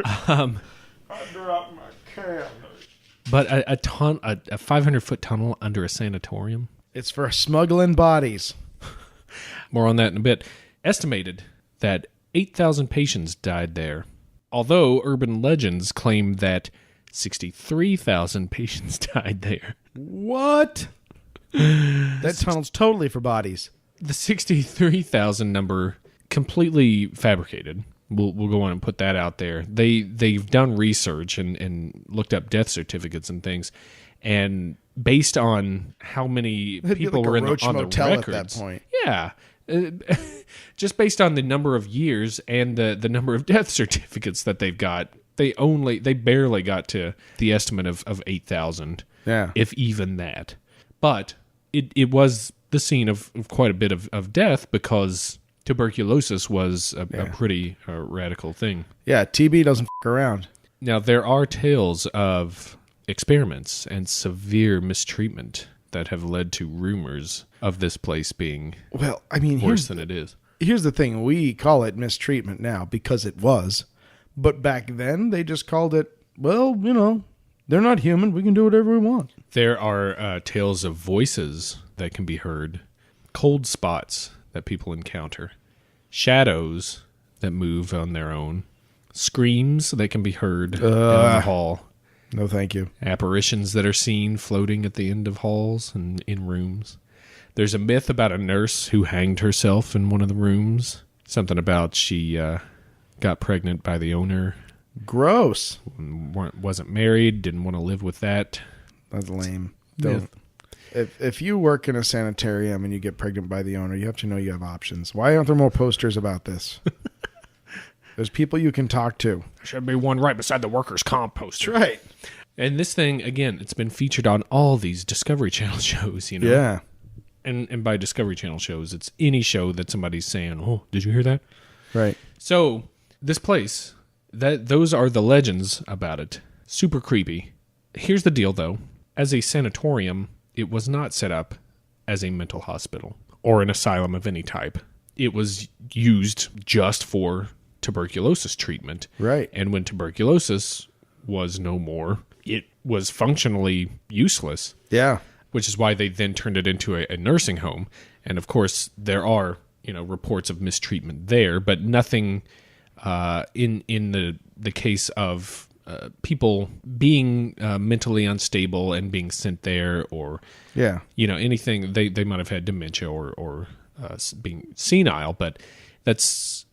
I dropped my camera. But a 500-foot tunnel under a sanatorium? It's for smuggling bodies. More on that in a bit. Estimated that 8,000 patients died there, although urban legends claim that 63,000 patients died there. What? That tunnel's totally for bodies. The 63,000 number, completely fabricated. We'll go on and put that out there. They've done research and looked up death certificates and things, and based on how many people were on the records at that point. Yeah. Just based on the number of years and the number of death certificates that they've got, they barely got to the estimate of 8,000. Yeah. If even that. But it was the scene of quite a bit of death because tuberculosis was a pretty radical thing. Yeah, TB doesn't f*** around. Now, there are tales of experiments and severe mistreatment that have led to rumors of this place being Well, I mean, worse than it is. here's the thing. We call it mistreatment now because it was. But back then, they just called it, well, you know, they're not human. We can do whatever we want. There are tales of voices that can be heard, cold spots that people encounter, shadows that move on their own, screams that can be heard down the hall. No, thank you. Apparitions that are seen floating at the end of halls and in rooms. There's a myth about a nurse who hanged herself in one of the rooms. Something about she got pregnant by the owner. Gross. Wasn't married, didn't want to live with that. That's lame. Don't. If you work in a sanitarium and you get pregnant by the owner, you have to know you have options. Why aren't there more posters about this? There's people you can talk to. There should be one right beside the workers' comp poster. That's right. And this thing, again, it's been featured on all these Discovery Channel shows, you know? Yeah. And by Discovery Channel shows, it's any show that somebody's saying, oh, did you hear that? Right. So, this place, those are the legends about it. Super creepy. Here's the deal, though. As a sanatorium, it was not set up as a mental hospital or an asylum of any type. It was used just for tuberculosis treatment. Right. And when tuberculosis was no more, it was functionally useless. Yeah. Which is why they then turned it into a nursing home. And of course, there are, reports of mistreatment there, but nothing in the case of people being mentally unstable and being sent there, or anything. They might have had dementia or being senile, but it's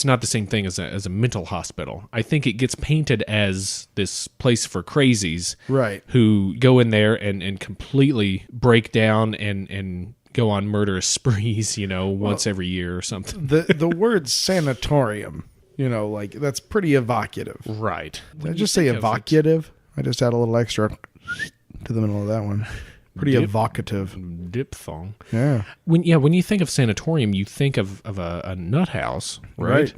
not the same thing as a mental hospital. I think it gets painted as this place for crazies, right, who go in there and completely break down and go on murderous sprees, once every year or something. The word sanatorium, that's pretty evocative. Right. Did I just say evocative? I just add a little extra to the middle of that one. Pretty evocative. Diphthong. Yeah. When you think of sanatorium, you think of a nut house, right?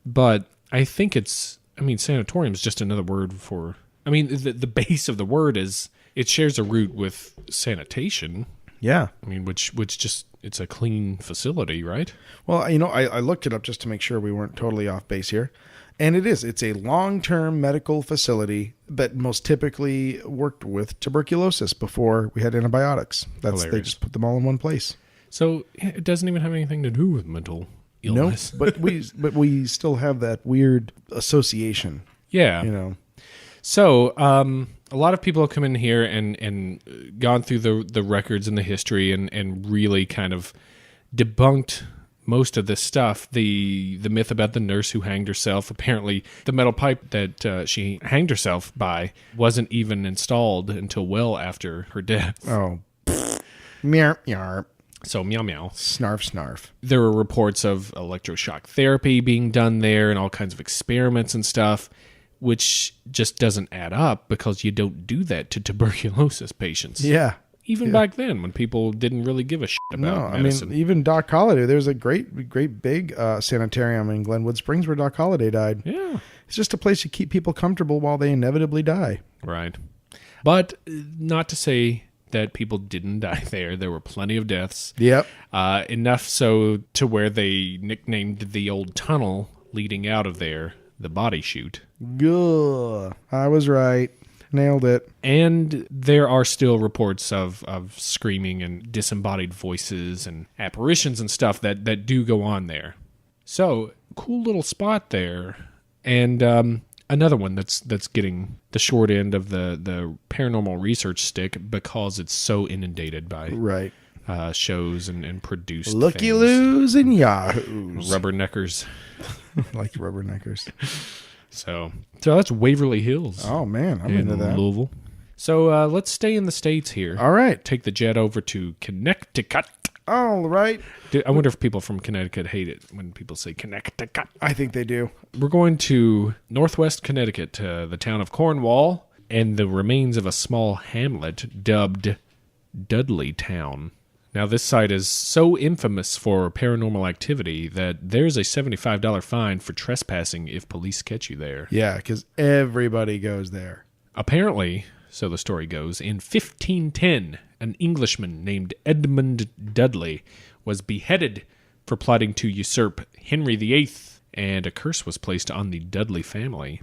But I think sanatorium is just another word for, the base of the word is, it shares a root with sanitation. Yeah. Which just, it's a clean facility, right? Well, I looked it up just to make sure we weren't totally off base here. And it's a long-term medical facility that most typically worked with tuberculosis before we had antibiotics. They just put them all in one place. So it doesn't even have anything to do with mental illness. No, but we still have that weird association. Yeah. So a lot of people have come in here and gone through the records and the history and really kind of debunked most of this stuff. The myth about the nurse who hanged herself. Apparently, the metal pipe that she hanged herself by wasn't even installed until well after her death. Oh. Meow, meow. So, meow, meow. Snarf, snarf. There were reports of electroshock therapy being done there and all kinds of experiments and stuff, which just doesn't add up because you don't do that to tuberculosis patients. Yeah. Even back then, when people didn't really give a shit about medicine. Even Doc Holliday. There's a great big sanitarium in Glenwood Springs where Doc Holliday died. Yeah. It's just a place to keep people comfortable while they inevitably die. Right. But not to say that people didn't die there. There were plenty of deaths. Yep. Enough so to where they nicknamed the old tunnel leading out of there the body chute. Good. I was right. Nailed it. And there are still reports of screaming and disembodied voices and apparitions and stuff that do go on there. So, cool little spot there. And another one that's getting the short end of the paranormal research stick because it's so inundated by shows and produced Looky-loos and yahoos. Rubberneckers. I like rubberneckers. So that's Waverly Hills. Oh, man. I'm into that. Louisville. So let's stay in the States here. All right. Take the jet over to Connecticut. All right. I wonder if people from Connecticut hate it when people say Connecticut. I think they do. We're going to northwest Connecticut, to the town of Cornwall, and the remains of a small hamlet dubbed Dudley Town. Now, this site is so infamous for paranormal activity that there's a $75 fine for trespassing if police catch you there. Yeah, because everybody goes there. Apparently, so the story goes, in 1510, an Englishman named Edmund Dudley was beheaded for plotting to usurp Henry VIII, and a curse was placed on the Dudley family.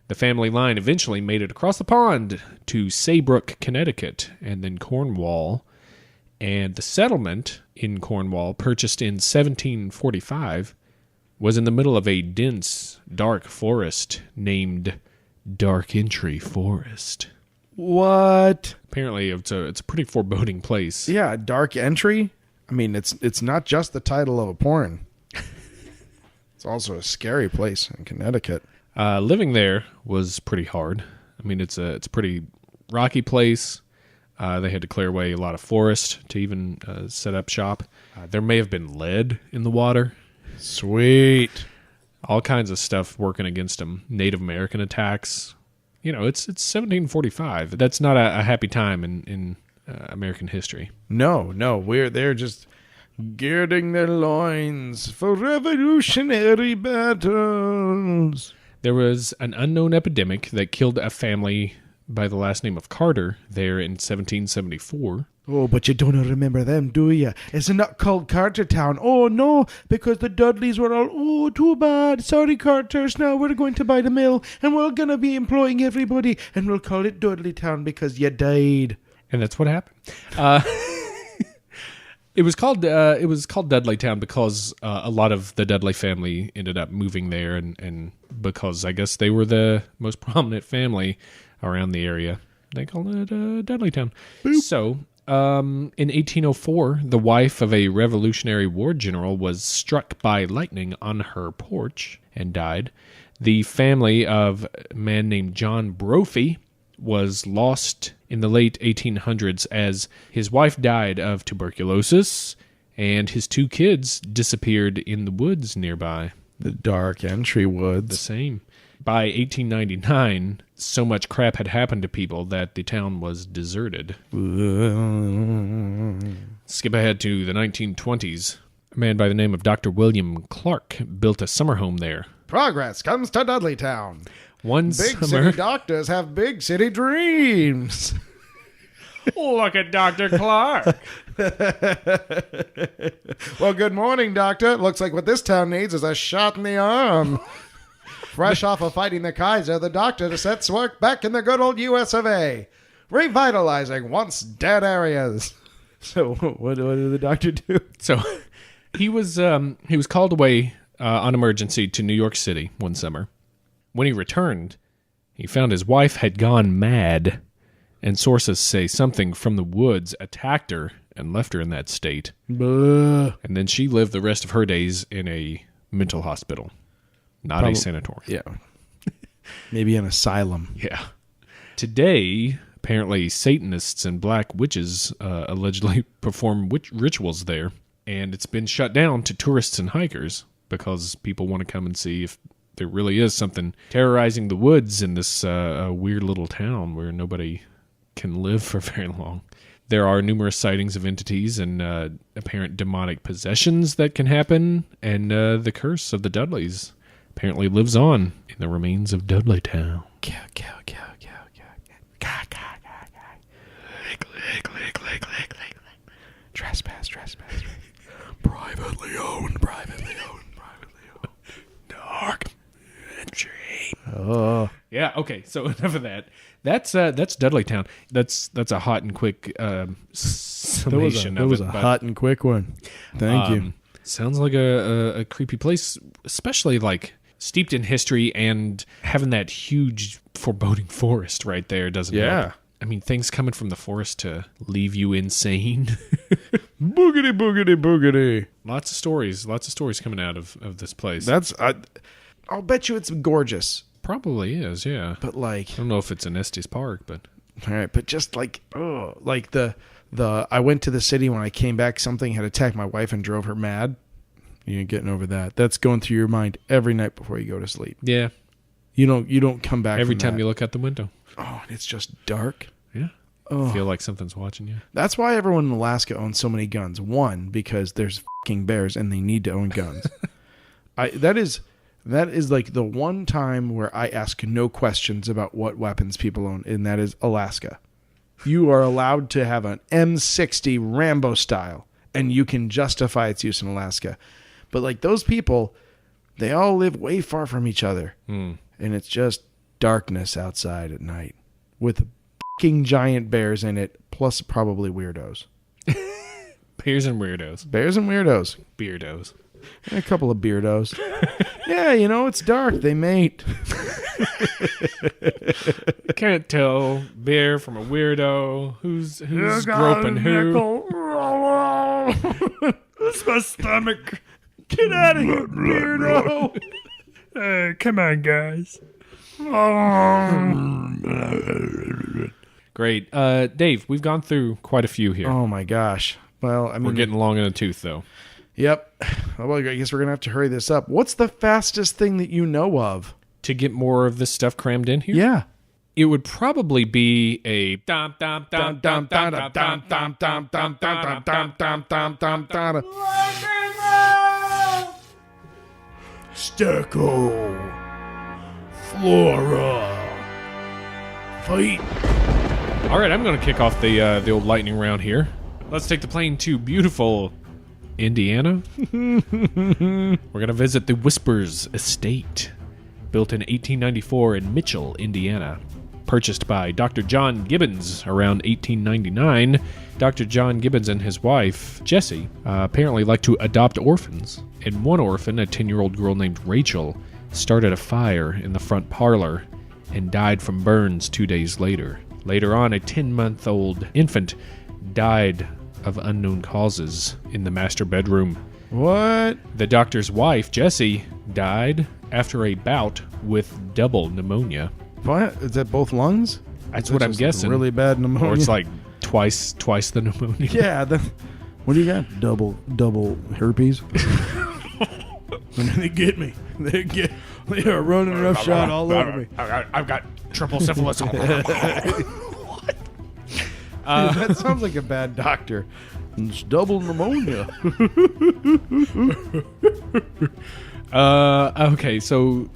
The family line eventually made it across the pond to Saybrook, Connecticut, and then Cornwall. And the settlement in Cornwall, purchased in 1745, was in the middle of a dense, dark forest named Dark Entry Forest. What? Apparently, it's a pretty foreboding place. Yeah, Dark Entry. I mean, it's not just the title of a porn. It's also a scary place in Connecticut. Living there was pretty hard. I mean, it's a pretty rocky place. They had to clear away a lot of forest to even set up shop. There may have been lead in the water. Sweet. All kinds of stuff working against them. Native American attacks. You know, it's 1745. That's not a happy time in American history. No, they're just girding their loins for revolutionary battles. There was an unknown epidemic that killed a family by the last name of Carter there in 1774. Oh, but you don't remember them, do you? It's not called Carter Town. Oh, no, because the Dudleys were all, oh, too bad. Sorry, Carters. Now we're going to buy the mill, and we're going to be employing everybody, and we'll call it Dudley Town because you died. And that's what happened. It was called Dudley Town because a lot of the Dudley family ended up moving there, and because I guess they were the most prominent family around the area, they called it Dudley Town. Boop. So, in 1804, the wife of a Revolutionary War general was struck by lightning on her porch and died. The family of a man named John Brophy was lost in the late 1800s as his wife died of tuberculosis and his 2 kids disappeared in the woods nearby. The Dark Entry Woods. The same. By 1899, so much crap had happened to people that the town was deserted. Skip ahead to the 1920s. A man by the name of Dr. William Clark built a summer home there. Progress comes to Dudley Town. One Big summer, city doctors have big city dreams. Look at Dr. Clark. Well, good morning, doctor. Looks like what this town needs is a shot in the arm. Fresh off of fighting the Kaiser, the doctor sets work back in the good old US of A, revitalizing once dead areas. So what did the doctor do? So he was called away on emergency to New York City one summer. When he returned, he found his wife had gone mad, and sources say something from the woods attacked her and left her in that state. Buh. And then she lived the rest of her days in a mental hospital, not a sanatorium. Yeah. Maybe an asylum. Yeah. Today, apparently Satanists and black witches allegedly perform rituals there, and it's been shut down to tourists and hikers because people want to come and see if there really is something terrorizing the woods in this weird little town where nobody can live for very long. There are numerous sightings of entities and apparent demonic possessions that can happen, and the curse of the Dudleys apparently lives on in the remains of Dudley Town. Cow, cow, cow, cow, cow. Cow, cow, cow, cow. Lick. Trespass. Privately owned. Dark Entry. Oh. Yeah, okay, so enough of that. That's Dudley Town. That's a hot and quick summation that was a hot and quick one. Thank you. Sounds like a creepy place, especially like steeped in history and having that huge foreboding forest right there, doesn't it? Yeah. I mean, things coming from the forest to leave you insane. Boogity. Lots of stories coming out of this place. I'll bet you it's gorgeous. Probably is, yeah. But like, I don't know if it's in Estes Park, but all right, but just like, like the I went to the city when I came back, something had attacked my wife and drove her mad. You ain't getting over that. That's going through your mind every night before you go to sleep. yeah, You don't come back every from time that. you look out the window. Oh, and it's just dark. Yeah. Oh. Feel like something's watching you. That's why everyone in Alaska owns so many guns. One, because there's fucking bears and they need to own guns. That is like the one time where I ask no questions about what weapons people own, and that is Alaska. you are allowed to have an M60 Rambo style, and you can justify its use in Alaska. But like those people, they all live way far from each other, and it's just darkness outside at night with fucking giant bears in it, plus probably weirdos. Bears and weirdos. Bears and weirdos. Beardos. And a couple of beardos. Yeah, you know, it's dark. They mate. Can't tell bear from a weirdo. Who's groping who? It's my stomach. Get out of here, beardo. Come on, guys. Great. Dave, we've gone through quite a few here. Oh, my gosh. Well, I mean... We're getting long in the tooth, though. Yep. Well, I guess we're going to have to hurry this up. What's the fastest thing that you know of? To get more of this stuff crammed in here? Yeah. It would probably be a... Stucco. Flora. Fight. All right, I'm going to kick off the old lightning round here. Let's take the plane to beautiful Indiana. We're going to visit the Whispers Estate, built in 1894 in Mitchell, Indiana. Purchased by Dr. John Gibbons around 1899. Dr. John Gibbons and his wife, Jessie, apparently like to adopt orphans. And one orphan, a 10-year-old girl named Rachel, started a fire in the front parlor and died from burns 2 days later. Later on, a 10-month-old infant died of unknown causes in the master bedroom. What? The doctor's wife, Jessie, died after a bout with double pneumonia. What? Is that both lungs? That's what I'm guessing. Really bad pneumonia. Or it's like twice the pneumonia. Yeah. What do you got? Double herpes. And they get me. They are running roughshod all over me. I've got triple syphilis. That sounds like a bad doctor. It's double pneumonia. Okay, so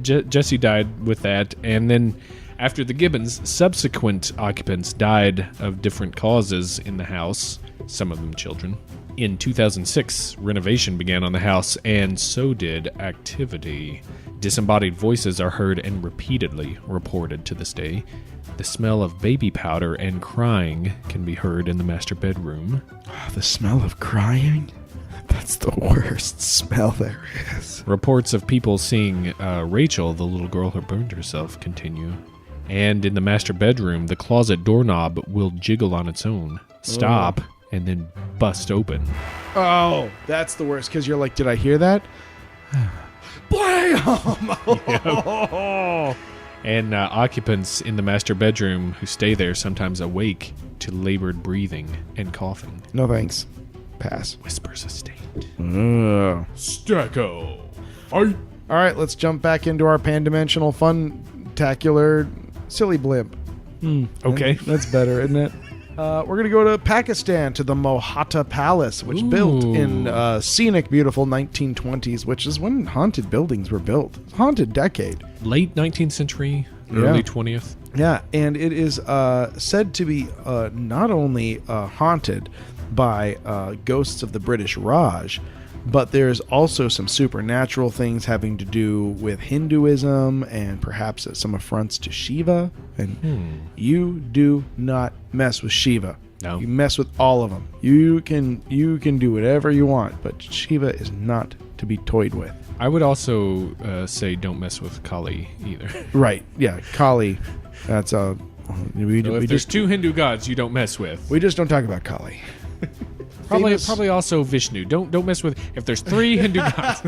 Jesse died with that, and then after the Gibbons, subsequent occupants died of different causes in the house, some of them children. In 2006, renovation began on the house, and so did activity. Disembodied voices are heard and repeatedly reported to this day. The smell of baby powder and crying can be heard in the master bedroom. Oh, the smell of crying? That's the worst smell there is. Reports of people seeing Rachel, the little girl who burned herself, continue. And in the master bedroom, the closet doorknob will jiggle on its own, stop, and then bust open. Oh, that's the worst, because you're like, did I hear that? Blam! Yep. And occupants in the master bedroom who stay there sometimes awake to labored breathing and coughing. No thanks. Pass. Whispers Estate. Stacko. Fight. All right, let's jump back into our pan-dimensional, fun-tacular, silly blimp. Okay. That's better, isn't it? We're going to go to Pakistan, to the Mohata Palace, which built in scenic, beautiful 1920s, which is when haunted buildings were built. Haunted decade. Late 19th century, early 20th. Yeah, and it is said to be not only haunted by ghosts of the British Raj, but there's also some supernatural things having to do with Hinduism and perhaps some affronts to Shiva. And you do not mess with Shiva. No. You mess with all of them. You can do whatever you want, but Shiva is not to be toyed with. I would also say don't mess with Kali either. Right. Yeah. Kali. That's So if there's two Hindu gods you don't mess with. We just don't talk about Kali. Probably also Vishnu. Don't mess with. If there's three Hindu gods,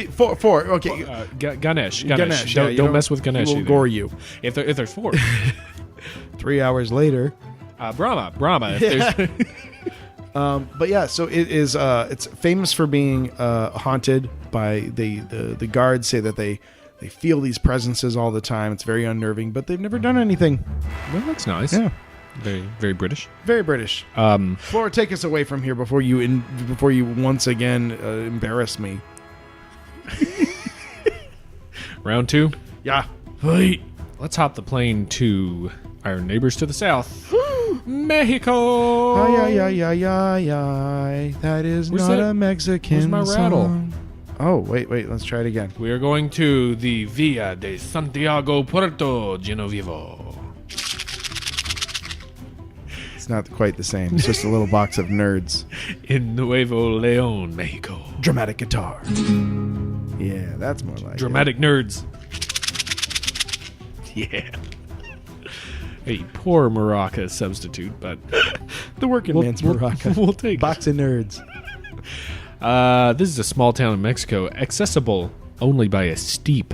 four. Okay. Ganesh. Yeah, Don't mess with Ganesh. He will either. gore you. If there's four, 3 hours later. Brahma. If there's But yeah, so it is. It's famous for being haunted by the guards say that they feel these presences all the time. It's very unnerving, but they've never done anything. well, that's nice. Yeah. Very, very British. Very British. Flora, take us away from here before you once again embarrass me. Round two. Yeah. Fight. Let's hop the plane to our neighbors to the south. Mexico. Ay, ay, ay, ay, ay, ay. That is Where's not that? a Mexican Where's my rattle? song. Oh, wait, let's try it again. We are going to the Via de Santiago Puerto Genovevo. It's not quite the same. It's just a little box of nerds. In Nuevo Leon, Mexico. Dramatic guitar. Yeah, that's more like Dramatic nerds. Yeah. A poor maraca substitute, but the working man's maraca. We'll take box of nerds. This is a small town in Mexico, accessible only by a steep,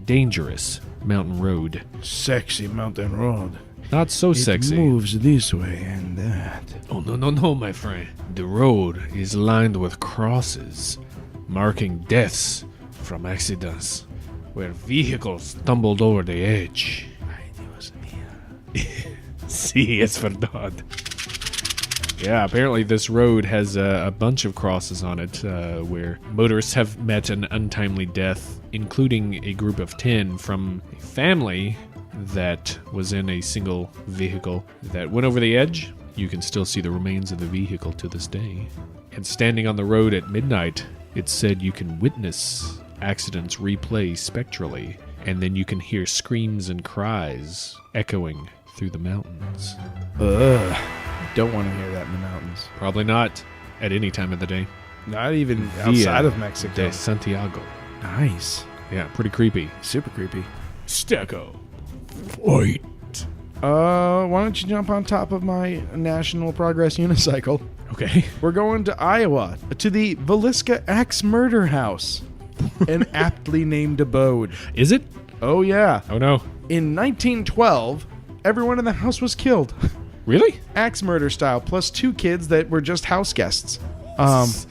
dangerous mountain road. Sexy mountain road. Not so sexy. It moves this way and that. Oh, no, my friend. The road is lined with crosses, marking deaths from accidents, where vehicles stumbled over the edge. Ay, Dios mío. Sí, es verdad. Yeah, apparently this road has a bunch of crosses on it where motorists have met an untimely death, including a group of 10 from a family that was in a single vehicle that went over the edge. You can still see the remains of the vehicle to this day. And standing on the road at midnight, it's said you can witness accidents replay spectrally, and then you can hear screams and cries echoing through the mountains. Ugh. Don't want to hear that in the mountains. Probably not at any time of the day. Not even outside of Mexico. De Santiago. Nice. Yeah, pretty creepy. Super creepy. Stecco. Fight. Why don't you jump on top of my National Progress unicycle? Okay. We're going to Iowa, to the Villisca Axe Murder House, an aptly named abode. Is it? Oh, yeah. Oh, no. In 1912, everyone in the house was killed. Really? Axe murder style, plus 2 kids that were just house guests. That's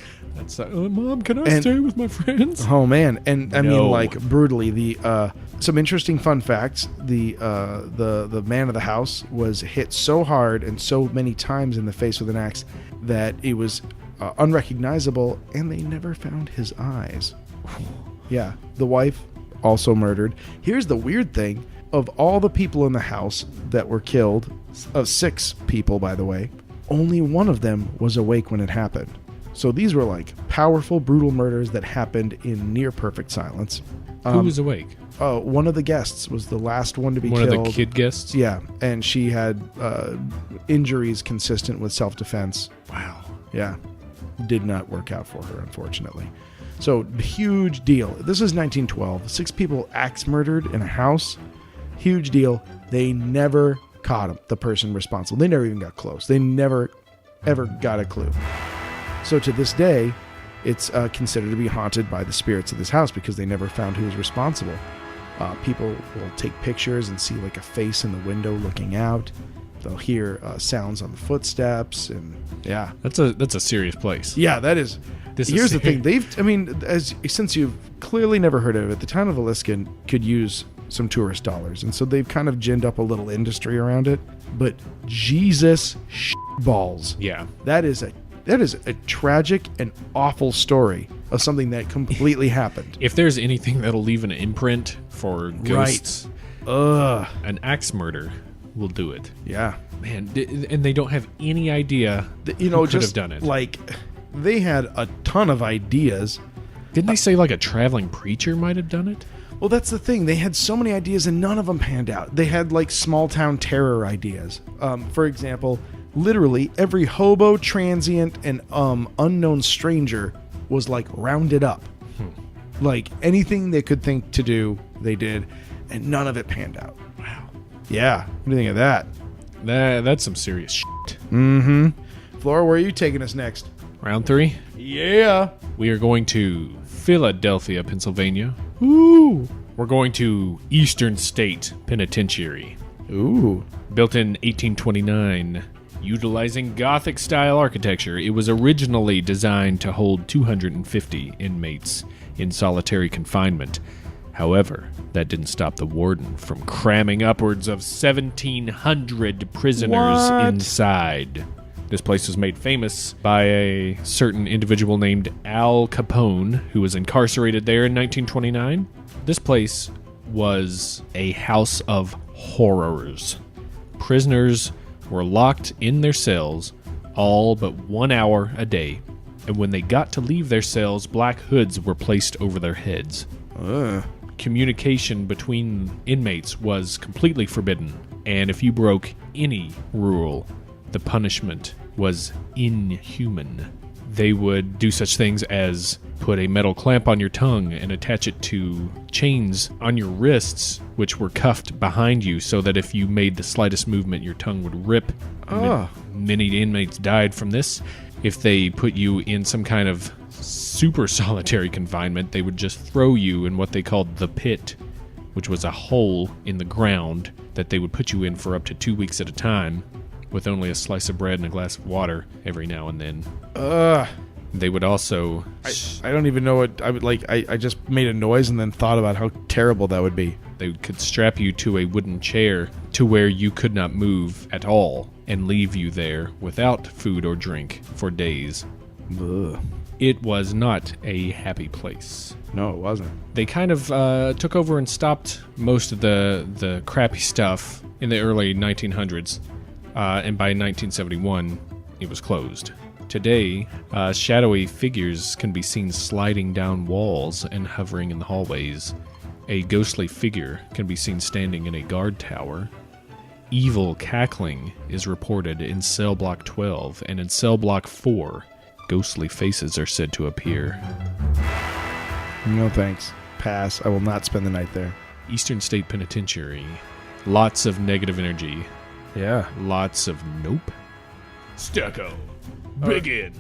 Mom, can I stay with my friends? Oh, man. And I No. mean, like, brutally, some interesting fun facts. The man of the house was hit so hard and so many times in the face with an axe that it was unrecognizable, and they never found his eyes. Yeah. The wife also murdered. Here's the weird thing. Of all the people in the house that were killed, of 6 people, by the way, only one of them was awake when it happened. So these were like powerful, brutal murders that happened in near perfect silence. Who was awake? One of the guests was the last one to be One killed. of the kid guests? Yeah, and she had injuries consistent with self-defense. Wow. Yeah, did not work out for her, unfortunately. So, huge deal. This is 1912. 6 people axe murdered in a house. Huge deal. They never caught him, the person responsible. They never even got close. They never, ever got a clue. So to this day, it's considered to be haunted by the spirits of this house because they never found who was responsible. People will take pictures and see like a face in the window looking out. They'll hear sounds on the footsteps, and yeah, That's a serious place. yeah, that is. Here's the thing: since you've clearly never heard of it, the town of Villisca could use some tourist dollars, and so they've kind of ginned up a little industry around it. But Jesus balls, Yeah. that is a tragic and awful story of something that completely happened. If there's anything that'll leave an imprint for ghosts, an axe murder will do it. Yeah, Man, and they don't have any idea who could have done it. Like, they had a ton of ideas. Didn't they say like a traveling preacher might have done it? Well, that's the thing. They had so many ideas and none of them panned out. They had like small town terror ideas. For example, literally every hobo, transient, and unknown stranger was like rounded up. Like anything they could think to do, they did, and none of it panned out. Wow. Yeah. What do you think of that? That's some serious shit. Mm-hmm. Flora, where are you taking us next? Round 3. Yeah. We are going to Philadelphia, Pennsylvania. Ooh. We're going to Eastern State Penitentiary. Ooh. Built in 1829, utilizing Gothic-style architecture, it was originally designed to hold 250 inmates in solitary confinement. However, that didn't stop the warden from cramming upwards of 1,700 prisoners What? inside. This place was made famous by a certain individual named Al Capone, who was incarcerated there in 1929. This place was a house of horrors. Prisoners were locked in their cells all but 1 hour a day. And when they got to leave their cells, black hoods were placed over their heads. Communication between inmates was completely forbidden, and if you broke any rule, the punishment was inhuman. They would do such things as put a metal clamp on your tongue and attach it to chains on your wrists, which were cuffed behind you, so that if you made the slightest movement, your tongue would rip. Many inmates died from this. If they put you in some kind of super solitary confinement, they would just throw you in what they called the pit, which was a hole in the ground that they would put you in for up to 2 weeks at a time, with only a slice of bread and a glass of water every now and then. They would also... I don't even know what I would like. I just made a noise and then thought about how terrible that would be. They could strap you to a wooden chair to where you could not move at all and leave you there without food or drink for days. Ugh. It was not a happy place. No, it wasn't. They kind of took over and stopped most of the crappy stuff in the early 1900s. And by 1971, it was closed. Today, shadowy figures can be seen sliding down walls and hovering in the hallways. A ghostly figure can be seen standing in a guard tower. Evil cackling is reported in cell block 12, and in cell block 4, ghostly faces are said to appear. No thanks. Pass. I will not spend the night there. Eastern State Penitentiary. Lots of negative energy. Yeah. Lots of nope. Stucco. Begin.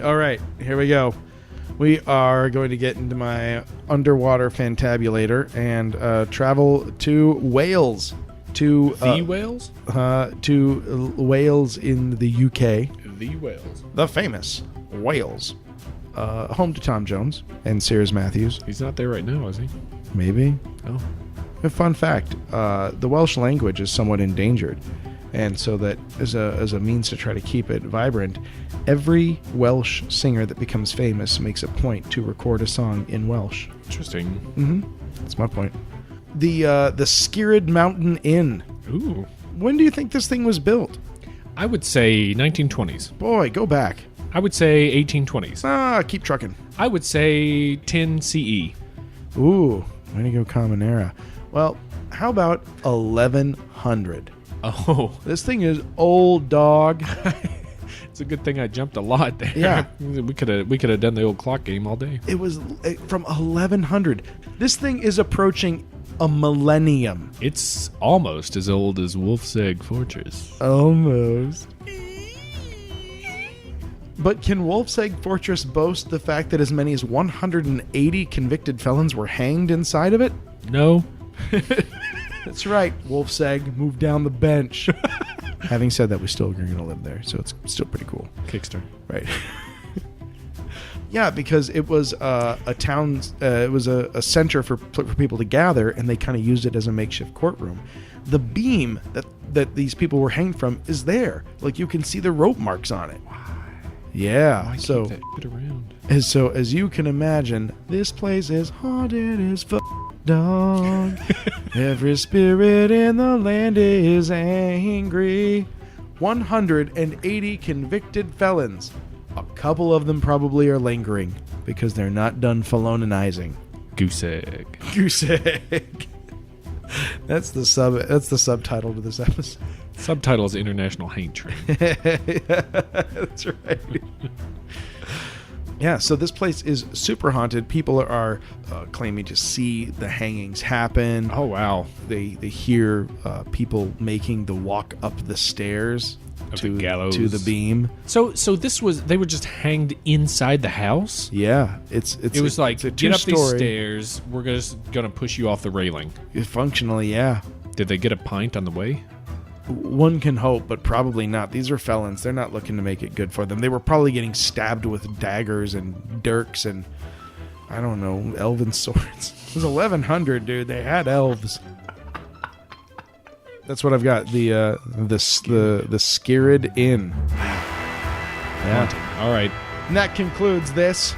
All right, here we go. We are going to get into my underwater fantabulator and travel to Wales. To Wales? To Wales in the UK. The Wales. The famous Wales. Home to Tom Jones and Sears Matthews. He's not there right now, is he? Maybe. Oh. A fun fact, the Welsh language is somewhat endangered. And so that as a means to try to keep it vibrant, every Welsh singer that becomes famous makes a point to record a song in Welsh. Interesting. Mm-hmm. That's my point. The Skirrid Mountain Inn. Ooh. When do you think this thing was built? I would say 1920s. Boy, go back. I would say 1820s. Keep trucking. I would say 10 CE. Ooh, way to go, Common Era. Well, how about 1100? Oh. This thing is old, dog. It's a good thing I jumped a lot there. Yeah. we could have done the old clock game all day. It was from 1100. This thing is approaching a millennium. It's almost as old as Wolfsegg Fortress. Almost. But can Wolfsegg Fortress boast the fact that as many as 180 convicted felons were hanged inside of it? No. That's right. Wolfsegg moved down the bench. Having said that, we still are going to live there, so it's still pretty cool. Kickstarter. Right. Yeah, because it was a town, it was a center for people to gather, and they kind of used it as a makeshift courtroom. The beam that these people were hanged from is there. Like, you can see the rope marks on it. Yeah. Why so keep that shit around? as you can imagine, this place is haunted as dog. Every spirit in the land is angry. 180 convicted felons. A couple of them probably are lingering because they're not done felonizing. Goose egg. Goose egg. That's the subtitle to this episode. Subtitle is International Hate Train. That's right. Yeah, so this place is super haunted. People are claiming to see the hangings happen. Oh, wow. They hear people making the walk up the stairs to the gallows, to the beam. So this was, they were just hanged inside the house? Yeah, it was like, get up these stairs. We're just gonna push you off the railing. Functionally, yeah. Did they get a pint on the way? One can hope, but probably not. These are felons. They're not looking to make it good for them. They were probably getting stabbed with daggers and dirks and, I don't know, elven swords. It was 1100, dude. They had elves. That's what I've got. The Skirrid Inn. Yeah. All right. And that concludes this.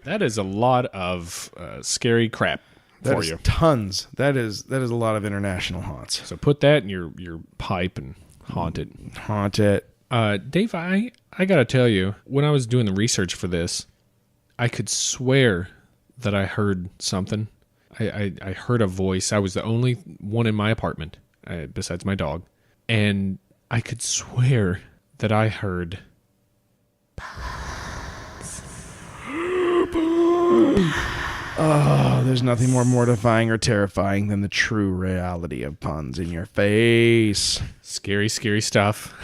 That is a lot of scary crap That for is you. tons. That is a lot of international haunts. So put that in your pipe and haunt it. Haunt it. Dave, I got to tell you, when I was doing the research for this, I could swear that I heard something. I heard a voice. I was the only one in my apartment, besides my dog. And I could swear that I heard... Oh, there's nothing more mortifying or terrifying than the true reality of puns in your face. Scary, scary stuff.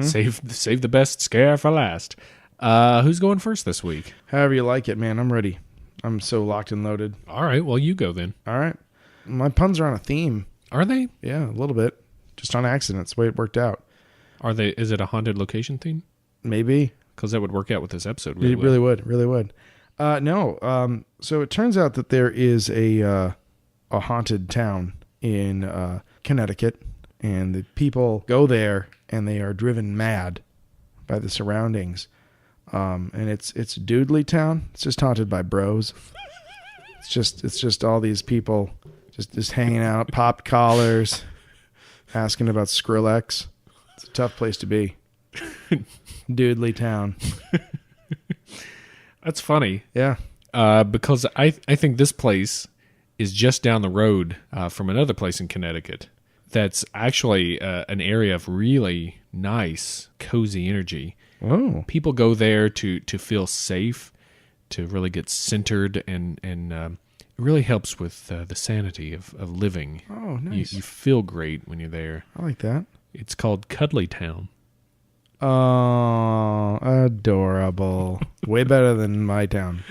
Save the best scare for last. Who's going first this week? However you like it, man. I'm ready. I'm so locked and loaded. All right, well, you go then. All right. My puns are on a theme. Are they? Yeah, a little bit. Just on accident. It's the way it worked out. Are they? Is it a haunted location theme? Maybe. Because that would work out with this episode. It really would. Really would. No. So it turns out that there is a haunted town in Connecticut, and the people go there and they are driven mad by the surroundings. And it's Dudley Town. It's just haunted by bros. It's just all these people just hanging out, popped collars, asking about Skrillex. It's a tough place to be. Dudley Town. That's funny. Yeah. Because I think this place is just down the road from another place in Connecticut that's actually an area of really nice, cozy energy. Oh. People go there to feel safe, to really get centered, and it really helps with the sanity of living. Oh, nice. You feel great when you're there. I like that. It's called Cuddly Town. Oh, adorable. Way better than my town.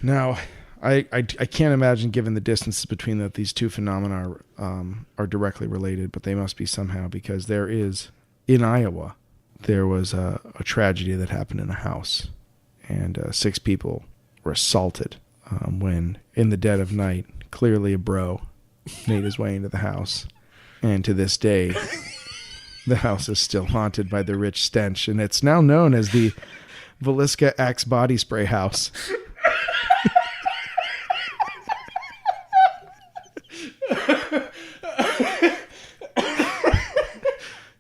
Now, I can't imagine, given the distances between these two phenomena are directly related, but they must be somehow, because there is, in Iowa, there was a tragedy that happened in a house, and 6 people were assaulted when, in the dead of night, clearly a bro made his way into the house. And to this day... the house is still haunted by the rich stench, and it's now known as the Velisca Axe Body Spray House.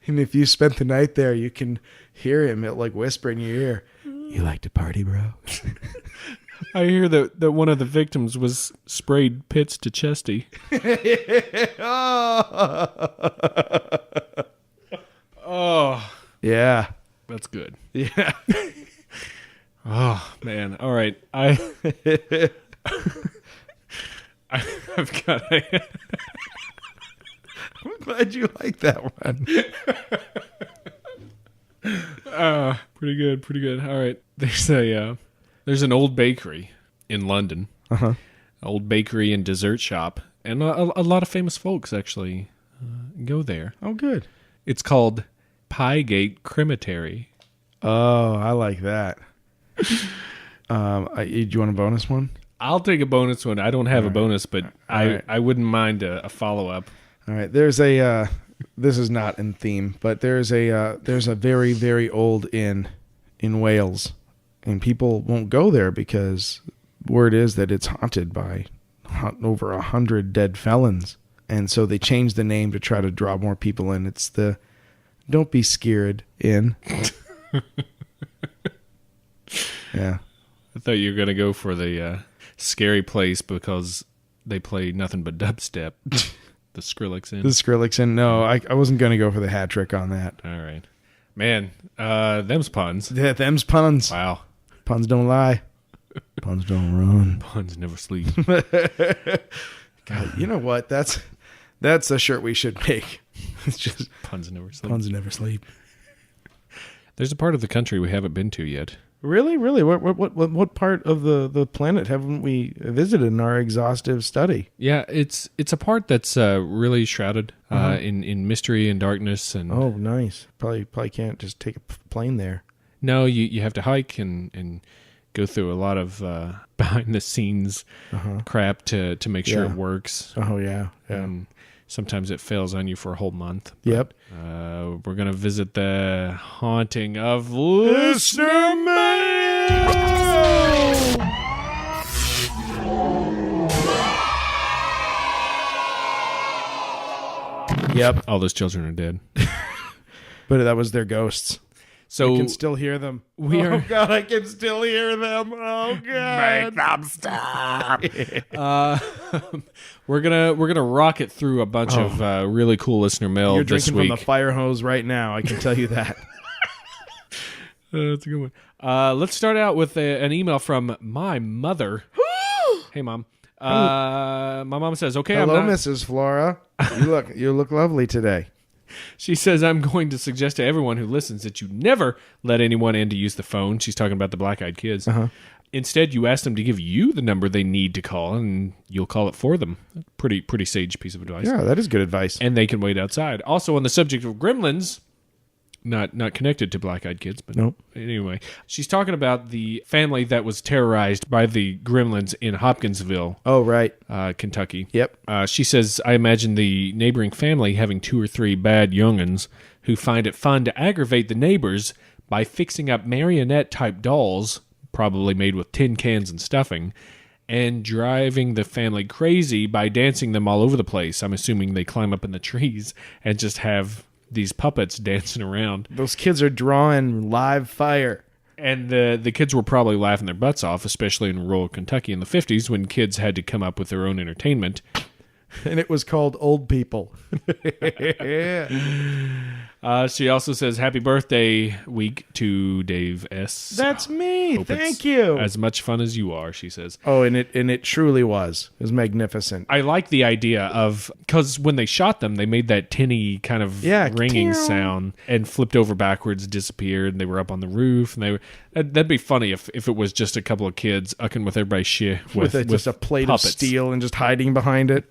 And if you spent the night there, you can hear him whisper in your ear, "You like to party, bro?" I hear that one of the victims was sprayed pits to chesty. Oh. Yeah. That's good. Yeah. Oh, man. All right. I've got a... I'm glad you like that one. Pretty good. Pretty good. All right. There's an old bakery in London. Uh-huh. Old bakery and dessert shop. And a lot of famous folks actually go there. Oh, good. It's called Highgate Cemetery. Oh, I like that. Do you want a bonus one? I'll take a bonus one. I don't have a bonus, but right. I wouldn't mind a follow-up. All right. There's a this is not in theme, but there's a very, very old inn in Wales, and people won't go there because word is that it's haunted by over 100 dead felons, and so they changed the name to try to draw more people in. It's the Don't Be Scared Inn. Yeah. I thought you were going to go for the scary place because they play nothing but dubstep. The Skrillex Inn. The Skrillex Inn. No, I wasn't going to go for the hat trick on that. All right. Man, them's puns. Yeah, them's puns. Wow. Puns don't lie. Puns don't run. Puns never sleep. God, you know what? That's a shirt we should make. It's just puns never sleep. Puns never sleep. There's a part of the country we haven't been to yet. Really? What part of the planet haven't we visited in our exhaustive study? Yeah, it's a part that's really shrouded in mystery and darkness. And oh, nice. Probably can't just take a plane there. No, you have to hike and go through a lot of behind the scenes crap to make sure it works. Oh yeah. Sometimes it fails on you for a whole month. Yep. We're going to visit the haunting of Listener Man. Yep. All those children are dead. But that was their ghosts. So I can still hear them. Oh, God, I can still hear them. Oh, God. Make them stop. we're gonna rocket through a bunch of really cool listener mail You're this drinking week. from the fire hose right now. I can tell you that. That's a good one. Let's start out with an email from my mother. Hey, Mom. My mom says, "Okay, Hello, I'm not." Mrs. Flora. You look lovely today. She says, "I'm going to suggest to everyone who listens that you never let anyone in to use the phone." She's talking about the black-eyed kids. Instead, you ask them to give you the number they need to call, and you'll call it for them. Pretty sage piece of advice. Yeah, that is good advice. And they can wait outside. Also, on the subject of gremlins, not connected to black-eyed kids, but Nope. Anyway, she's talking about the family that was terrorized by the gremlins in Hopkinsville, Oh, right. Kentucky. Yep. She says, "I imagine the neighboring family having 2 or 3 bad young'uns who find it fun to aggravate the neighbors by fixing up marionette-type dolls, probably made with tin cans and stuffing, and driving the family crazy by dancing them all over the place. I'm assuming they climb up in the trees and just have these puppets dancing around." Those kids are drawing live fire. And the kids were probably laughing their butts off, especially in rural Kentucky in the 50s when kids had to come up with their own entertainment. And it was called Old People. She also says, "Happy birthday week to Dave S." That's me. Hope it's Thank you. As much fun as you are, she says. Oh, and it truly was. It was magnificent. I like the idea of, because when they shot them, they made that tinny kind of ringing sound and flipped over backwards, disappeared, and they were up on the roof. And that'd be funny if it was just a couple of kids ucking with everybody's shit with just a plate puppets. of steel and just hiding behind it.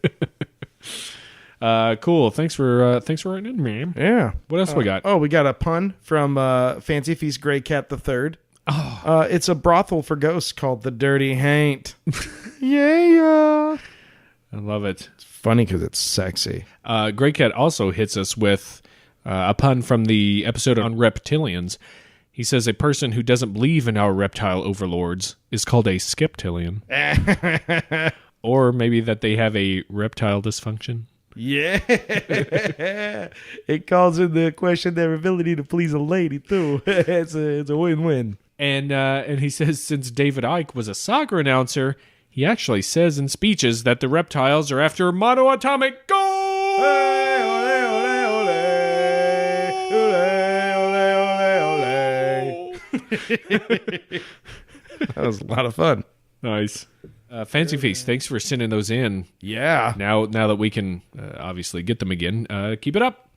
Cool. Thanks for writing in, man. Yeah. What else we got? Oh, we got a pun from Fancy Feast Grey Cat the Third. Oh. It's a brothel for ghosts called the Dirty Haint. Yeah. I love it. It's funny because it's sexy. Grey Cat also hits us with a pun from the episode on reptilians. He says a person who doesn't believe in our reptile overlords is called a skeptilian. Or maybe that they have a reptile dysfunction. Yeah. It calls into question their ability to please a lady, too. It's a win-win. And he says since David Icke was a soccer announcer, he actually says in speeches that the reptiles are after monoatomic gold. That was a lot of fun. Nice. Fancy Feast, thanks for sending those in. Yeah. Now that we can obviously get them again, keep it up.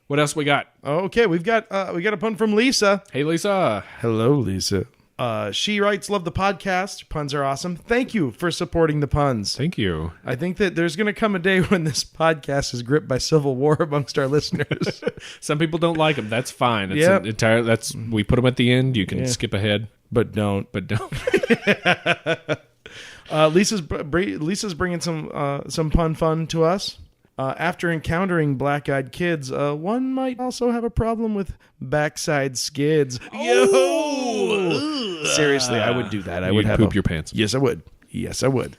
What else we got? Okay, we got a pun from Lisa. Hey, Lisa. Hello, Lisa. She writes, "Love the podcast. Puns are awesome. Thank you for supporting the puns." Thank you. I think that there's going to come a day when this podcast is gripped by civil war amongst our listeners. Some people don't like them. That's fine. It's Yep. we put them at the end. You can skip ahead, But don't. but don't. Lisa's bringing some pun fun to us. After encountering black-eyed kids, one might also have a problem with backside skids. Yo! Seriously, I would do that. I would You'd have poop your pants. Yes, I would. Yes, I would.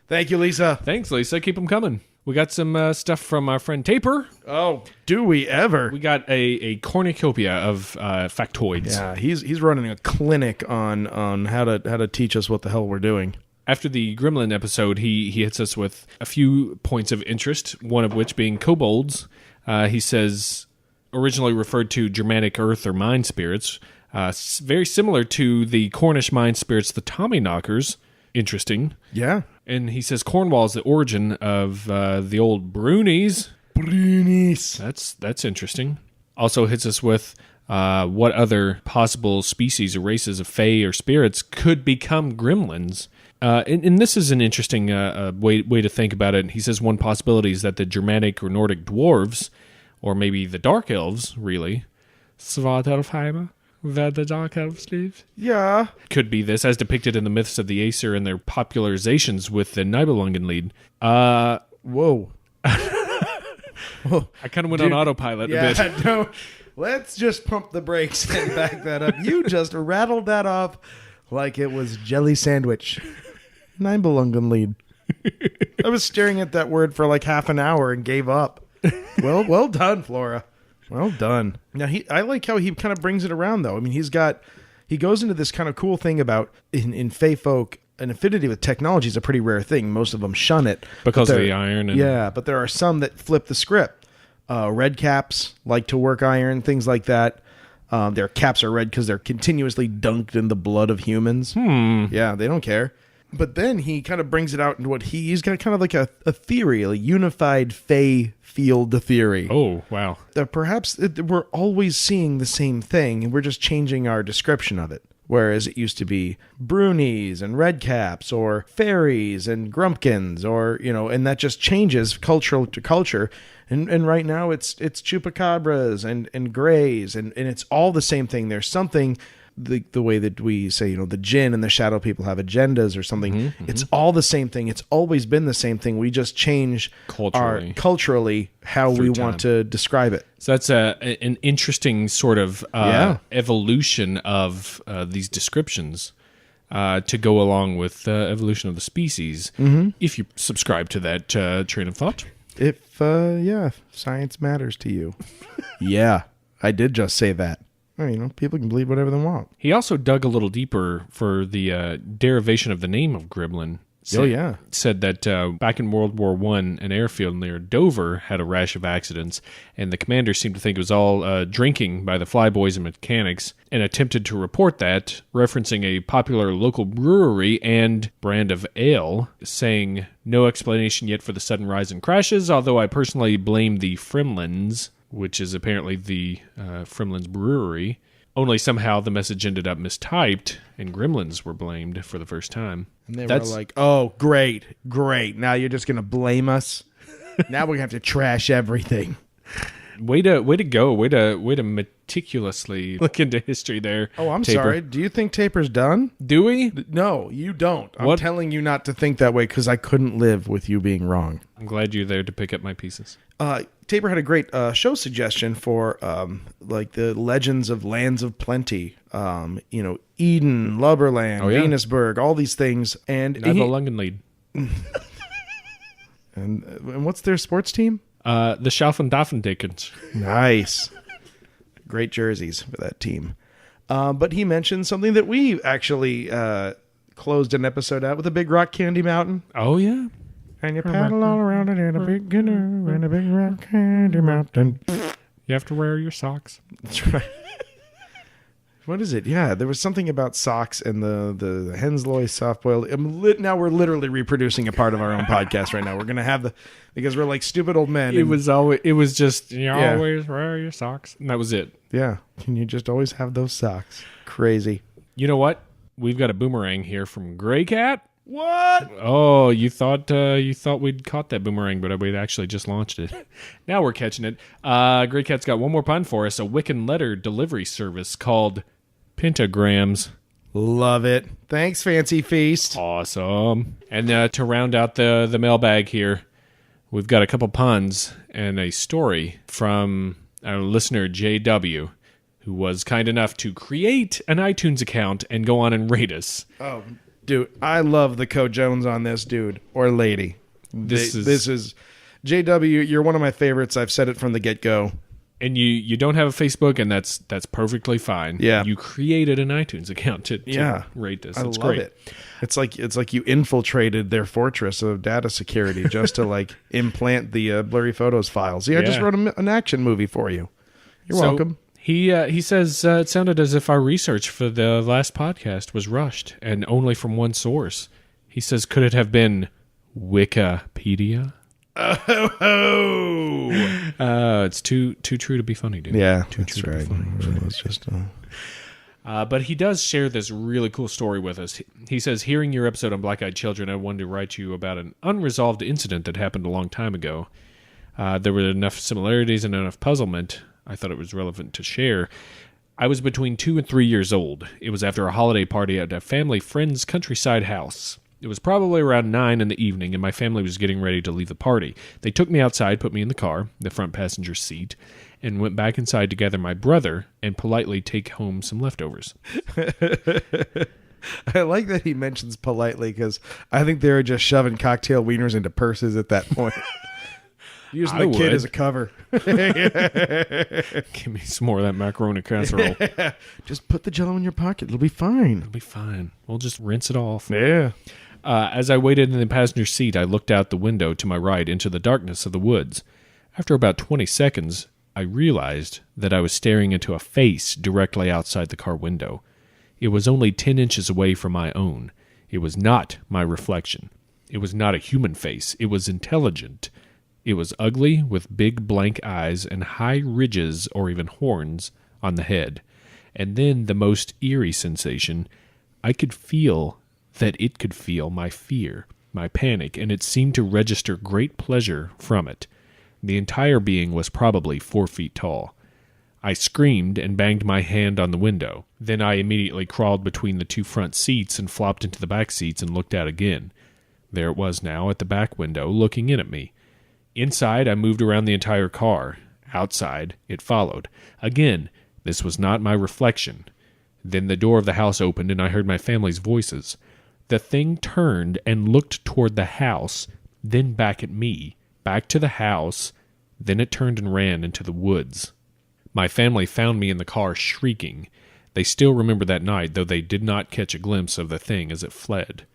Thank you, Lisa. Thanks, Lisa. Keep them coming. We got some stuff from our friend Taper. Oh, do we ever? We got a cornucopia of factoids. Yeah, he's running a clinic on how to teach us what the hell we're doing. After the Gremlin episode, he hits us with a few points of interest, one of which being kobolds. He says, originally referred to Germanic earth or mine spirits, very similar to the Cornish mine spirits, the Tommyknockers. Interesting. Yeah. And he says Cornwall is the origin of the old Brunies. Brunies. That's interesting. Also hits us with what other possible species or races of fae or spirits could become gremlins. And this is an interesting way to think about it. He says one possibility is that the Germanic or Nordic dwarves, or maybe the Dark Elves, really, Svartalfheim, where the Dark Elves live, Yeah. could be this, as depicted in the myths of the Aesir and their popularizations with the Nibelungenlied. Whoa. I kind of went on autopilot a bit. No. Let's just pump the brakes and back that up. You just rattled that off like it was jelly sandwich. Nine belungen lead. I was staring at that word for like half an hour and gave up. Well done, Flora. Well done. Now I like how he kind of brings it around though. I mean, he goes into this kind of cool thing about in Fey folk, an affinity with technology is a pretty rare thing. Most of them shun it because of the iron. Yeah, but there are some that flip the script. Red caps like to work iron, things like that. Their caps are red because they're continuously dunked in the blood of humans. Yeah, they don't care. But then he kind of brings it out into what he's got kind of like a theory, a unified Fey field theory. Oh, wow. That perhaps we're always seeing the same thing, and we're just changing our description of it. Whereas it used to be Brunies and Redcaps or fairies and Grumpkins or, and that just changes culture to culture. And right now it's Chupacabras and Greys and it's all the same thing. There's something, the way that we say, the Jinn and the Shadow People have agendas or something. Mm-hmm. It's all the same thing. It's always been the same thing. We just change culturally how we want to describe it. So that's an interesting sort of evolution of these descriptions to go along with evolution of the species, if you subscribe to that train of thought. If science matters to you. Yeah, I did just say that. Well, people can believe whatever they want. He also dug a little deeper for the derivation of the name of Gremlin. Said that back in World War I, an airfield near Dover had a rash of accidents, and the commander seemed to think it was all drinking by the flyboys and mechanics, and attempted to report that, referencing a popular local brewery and brand of ale, saying, "No explanation yet for the sudden rise in crashes, although I personally blame the Fremlins," which is apparently the Fremlins brewery. Only somehow the message ended up mistyped, and gremlins were blamed for the first time. And they were like, oh, great. Now you're just going to blame us? Now we're going to have to trash everything. Way to go. Way to meticulously look into history there. Oh, I'm Taper. sorry. Do you think Taper's done? Do we? No, you don't. I'm telling you not to think that way because I couldn't live with you being wrong. I'm glad you're there to pick up my pieces. Taper had a great show suggestion for like the legends of lands of plenty. Eden, Lubberland, Venusberg, all these things. And Nibelungenlied. And what's their sports team? The Schaufendaffendekens. Nice. Great jerseys for that team. But he mentioned something that we actually closed an episode out with, a big rock candy mountain. Oh, yeah. And you paddle all around it in a big canoe in a big rock candy mountain. You have to wear your socks. That's right. What is it? Yeah, there was something about socks and the Hensloy soft-boiled. Now we're literally reproducing a part of our own podcast right now. We're gonna have because we're like stupid old men. It was just always wear your socks, and that was it. Yeah, can you just always have those socks? Crazy. You know what? We've got a boomerang here from Gray Cat. What? Oh, you thought we'd caught that boomerang, but we'd actually just launched it. Now we're catching it. Gray Cat's got one more pun for us: a Wiccan letter delivery service called Pentagrams. Love it. Thanks, Fancy Feast. Awesome. And to round out the mailbag here, we've got a couple puns and a story from our listener JW, who was kind enough to create an iTunes account and go on and rate us. Oh, dude, I love the Code Jones on this dude or lady. This is JW. You're one of my favorites. I've said it from the get-go. And you don't have a Facebook, and that's perfectly fine. Yeah, you created an iTunes account to rate this. It's great. It. It's like you infiltrated their fortress of data security just to implant the Blurry Photos files. Yeah, I just wrote an action movie for you. You're welcome. He says it sounded as if our research for the last podcast was rushed and only from one source. He says, could it have been Wikipedia? It's too true to be funny, dude. Yeah, too that's true right. to be funny. It's just. But he does share this really cool story with us. He says, hearing your episode on Black-Eyed Children, I wanted to write you about an unresolved incident that happened a long time ago. There were enough similarities and enough puzzlement. I thought it was relevant to share. I was between 2 and 3 years old. It was after a holiday party at a family friend's countryside house. It was probably around 9 in the evening, and my family was getting ready to leave the party. They took me outside, put me in the car, the front passenger seat, and went back inside to gather my brother and politely take home some leftovers. I like that he mentions politely because I think they were just shoving cocktail wieners into purses at that point. Using the kid as a cover. Give me some more of that macaroni casserole. Just put the Jell-O in your pocket. It'll be fine. It'll be fine. We'll just rinse it off. Yeah. As I waited in the passenger seat, I looked out the window to my right into the darkness of the woods. After about 20 seconds, I realized that I was staring into a face directly outside the car window. It was only 10 inches away from my own. It was not my reflection. It was not a human face. It was intelligent. It was ugly, with big blank eyes and high ridges or even horns on the head. And then the most eerie sensation, I could feel that it could feel my fear, my panic, and it seemed to register great pleasure from it. The entire being was probably 4 feet tall. I screamed and banged my hand on the window. Then I immediately crawled between the two front seats and flopped into the back seats and looked out again. There it was now at the back window, looking in at me. Inside, I moved around the entire car. Outside, it followed. Again, this was not my reflection. Then the door of the house opened and I heard my family's voices. The thing turned and looked toward the house, then back at me, back to the house, then it turned and ran into the woods. My family found me in the car shrieking. They still remember that night, though they did not catch a glimpse of the thing as it fled.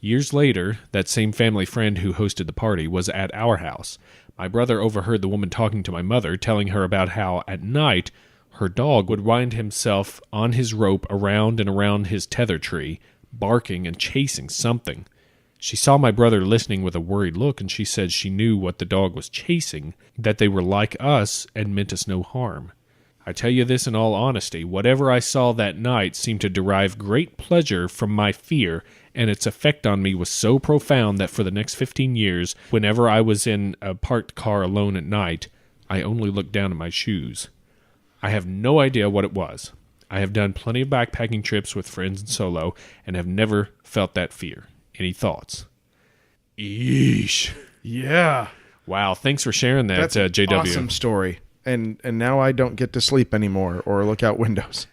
Years later, that same family friend who hosted the party was at our house. My brother overheard the woman talking to my mother, telling her about how, at night, her dog would wind himself on his rope around and around his tether tree, barking and chasing something. She saw my brother listening with a worried look, and she said she knew what the dog was chasing, that they were like us and meant us no harm. I tell you this in all honesty, whatever I saw that night seemed to derive great pleasure from my fear, and its effect on me was so profound that for the next 15 years, whenever I was in a parked car alone at night, I only looked down at my shoes. I have no idea what it was. I have done plenty of backpacking trips with friends and solo, and have never felt that fear. Any thoughts? Yeesh. Yeah. Wow, thanks for sharing that, That's an JW. awesome story. And now I don't get to sleep anymore or look out windows.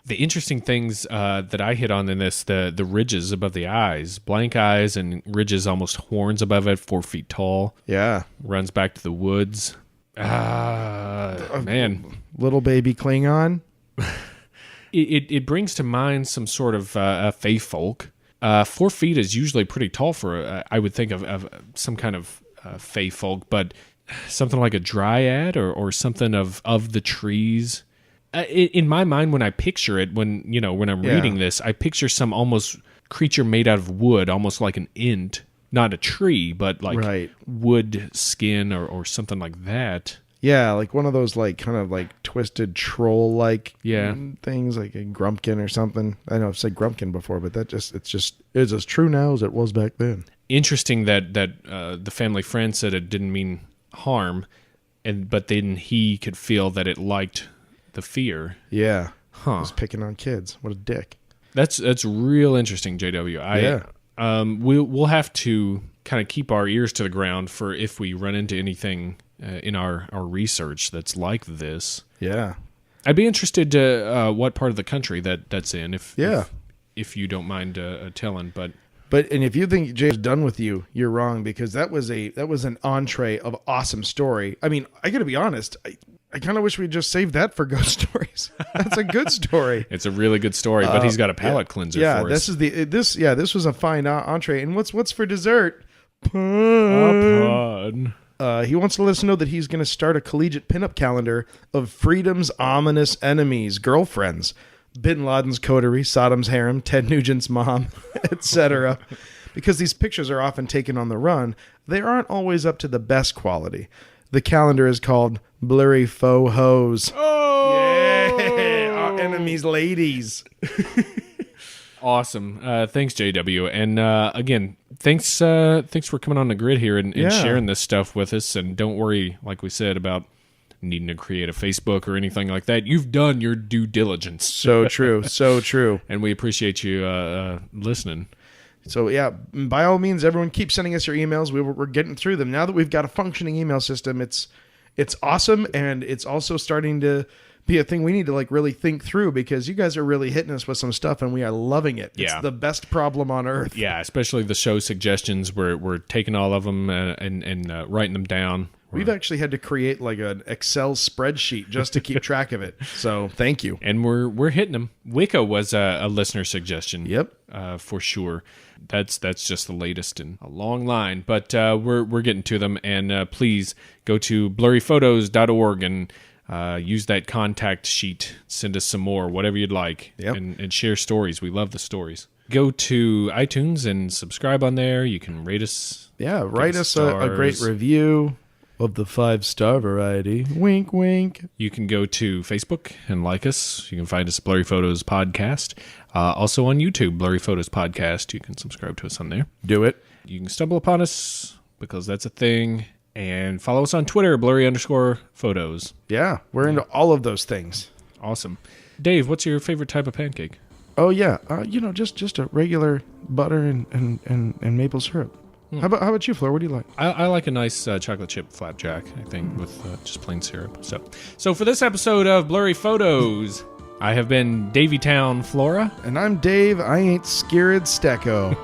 The interesting things that I hit on in this, the ridges above the eyes, blank eyes and ridges almost horns above it, 4 feet tall. Yeah. Runs back to the woods. Man. Little baby Klingon. It brings to mind some sort of fae folk. 4 feet is usually pretty tall for, I would think, of some kind of fae folk, but something like a dryad or something of the trees. In my mind, when I picture it, when I'm reading this, I picture some almost creature made out of wood, almost like an int, not a tree, but like wood skin or something like that. Yeah, like one of those kind of twisted troll-like things, like a grumpkin or something. I know I've said grumpkin before, but it's as true now as it was back then. Interesting that the family friend said it didn't mean harm, but then he could feel that it liked the fear. Yeah. Huh. It was picking on kids. What a dick. That's real interesting, JW. We'll have to kind of keep our ears to the ground for if we run into anything in our research that's like this. Yeah. I'd be interested to what part of the country that's in, if you don't mind telling, But if you think Jay's done with you, you're wrong, because that was an entree of awesome story. I mean, I got to be honest. I kind of wish we'd just saved that for ghost stories. That's a good story. It's a really good story, but he's got a palate cleanser for us. This was a fine entree. And what's for dessert? Pun. He wants to let us know that he's going to start a collegiate pinup calendar of freedom's ominous enemies, girlfriends. Bin Laden's coterie, Saddam's harem, Ted Nugent's mom, etc. Because these pictures are often taken on the run, they aren't always up to the best quality. The calendar is called Blurry Photos. Oh! Yeah! Our enemies' ladies. Awesome. Thanks, JW. And again, thanks for coming on the grid here and sharing this stuff with us. And don't worry, like we said, about needing to create a Facebook or anything like that. You've done your due diligence. So true. So true. And we appreciate you listening. So yeah, by all means, everyone keep sending us your emails. We're getting through them. Now that we've got a functioning email system, it's awesome, and it's also starting to be a thing we need to like really think through, because you guys are really hitting us with some stuff and we are loving it. Yeah. It's the best problem on earth. Yeah, especially the show suggestions. We're taking all of them and writing them down. We've actually had to create like an Excel spreadsheet just to keep track of it. So thank you. And we're hitting them. Wicca was a listener suggestion. Yep. For sure. That's just the latest in a long line. But we're getting to them. And please go to blurryphotos.org and use that contact sheet. Send us some more, whatever you'd like. Yep. And share stories. We love the stories. Go to iTunes and subscribe on there. You can rate us. Yeah, write us a great review. Of the 5-star variety. Wink, wink. You can go to Facebook and like us. You can find us at Blurry Photos Podcast. Also on YouTube, Blurry Photos Podcast. You can subscribe to us on there. Do it. You can stumble upon us because that's a thing. And follow us on Twitter, Blurry_Photos. Yeah, we're into all of those things. Awesome. Dave, what's your favorite type of pancake? Oh, yeah. Just a regular butter and maple syrup. How about you, Flora? What do you like? I like a nice chocolate chip flapjack, I think, with just plain syrup. So for this episode of Blurry Photos, I have been Davy Town, Flora. And I'm Dave. I ain't scared Stecco.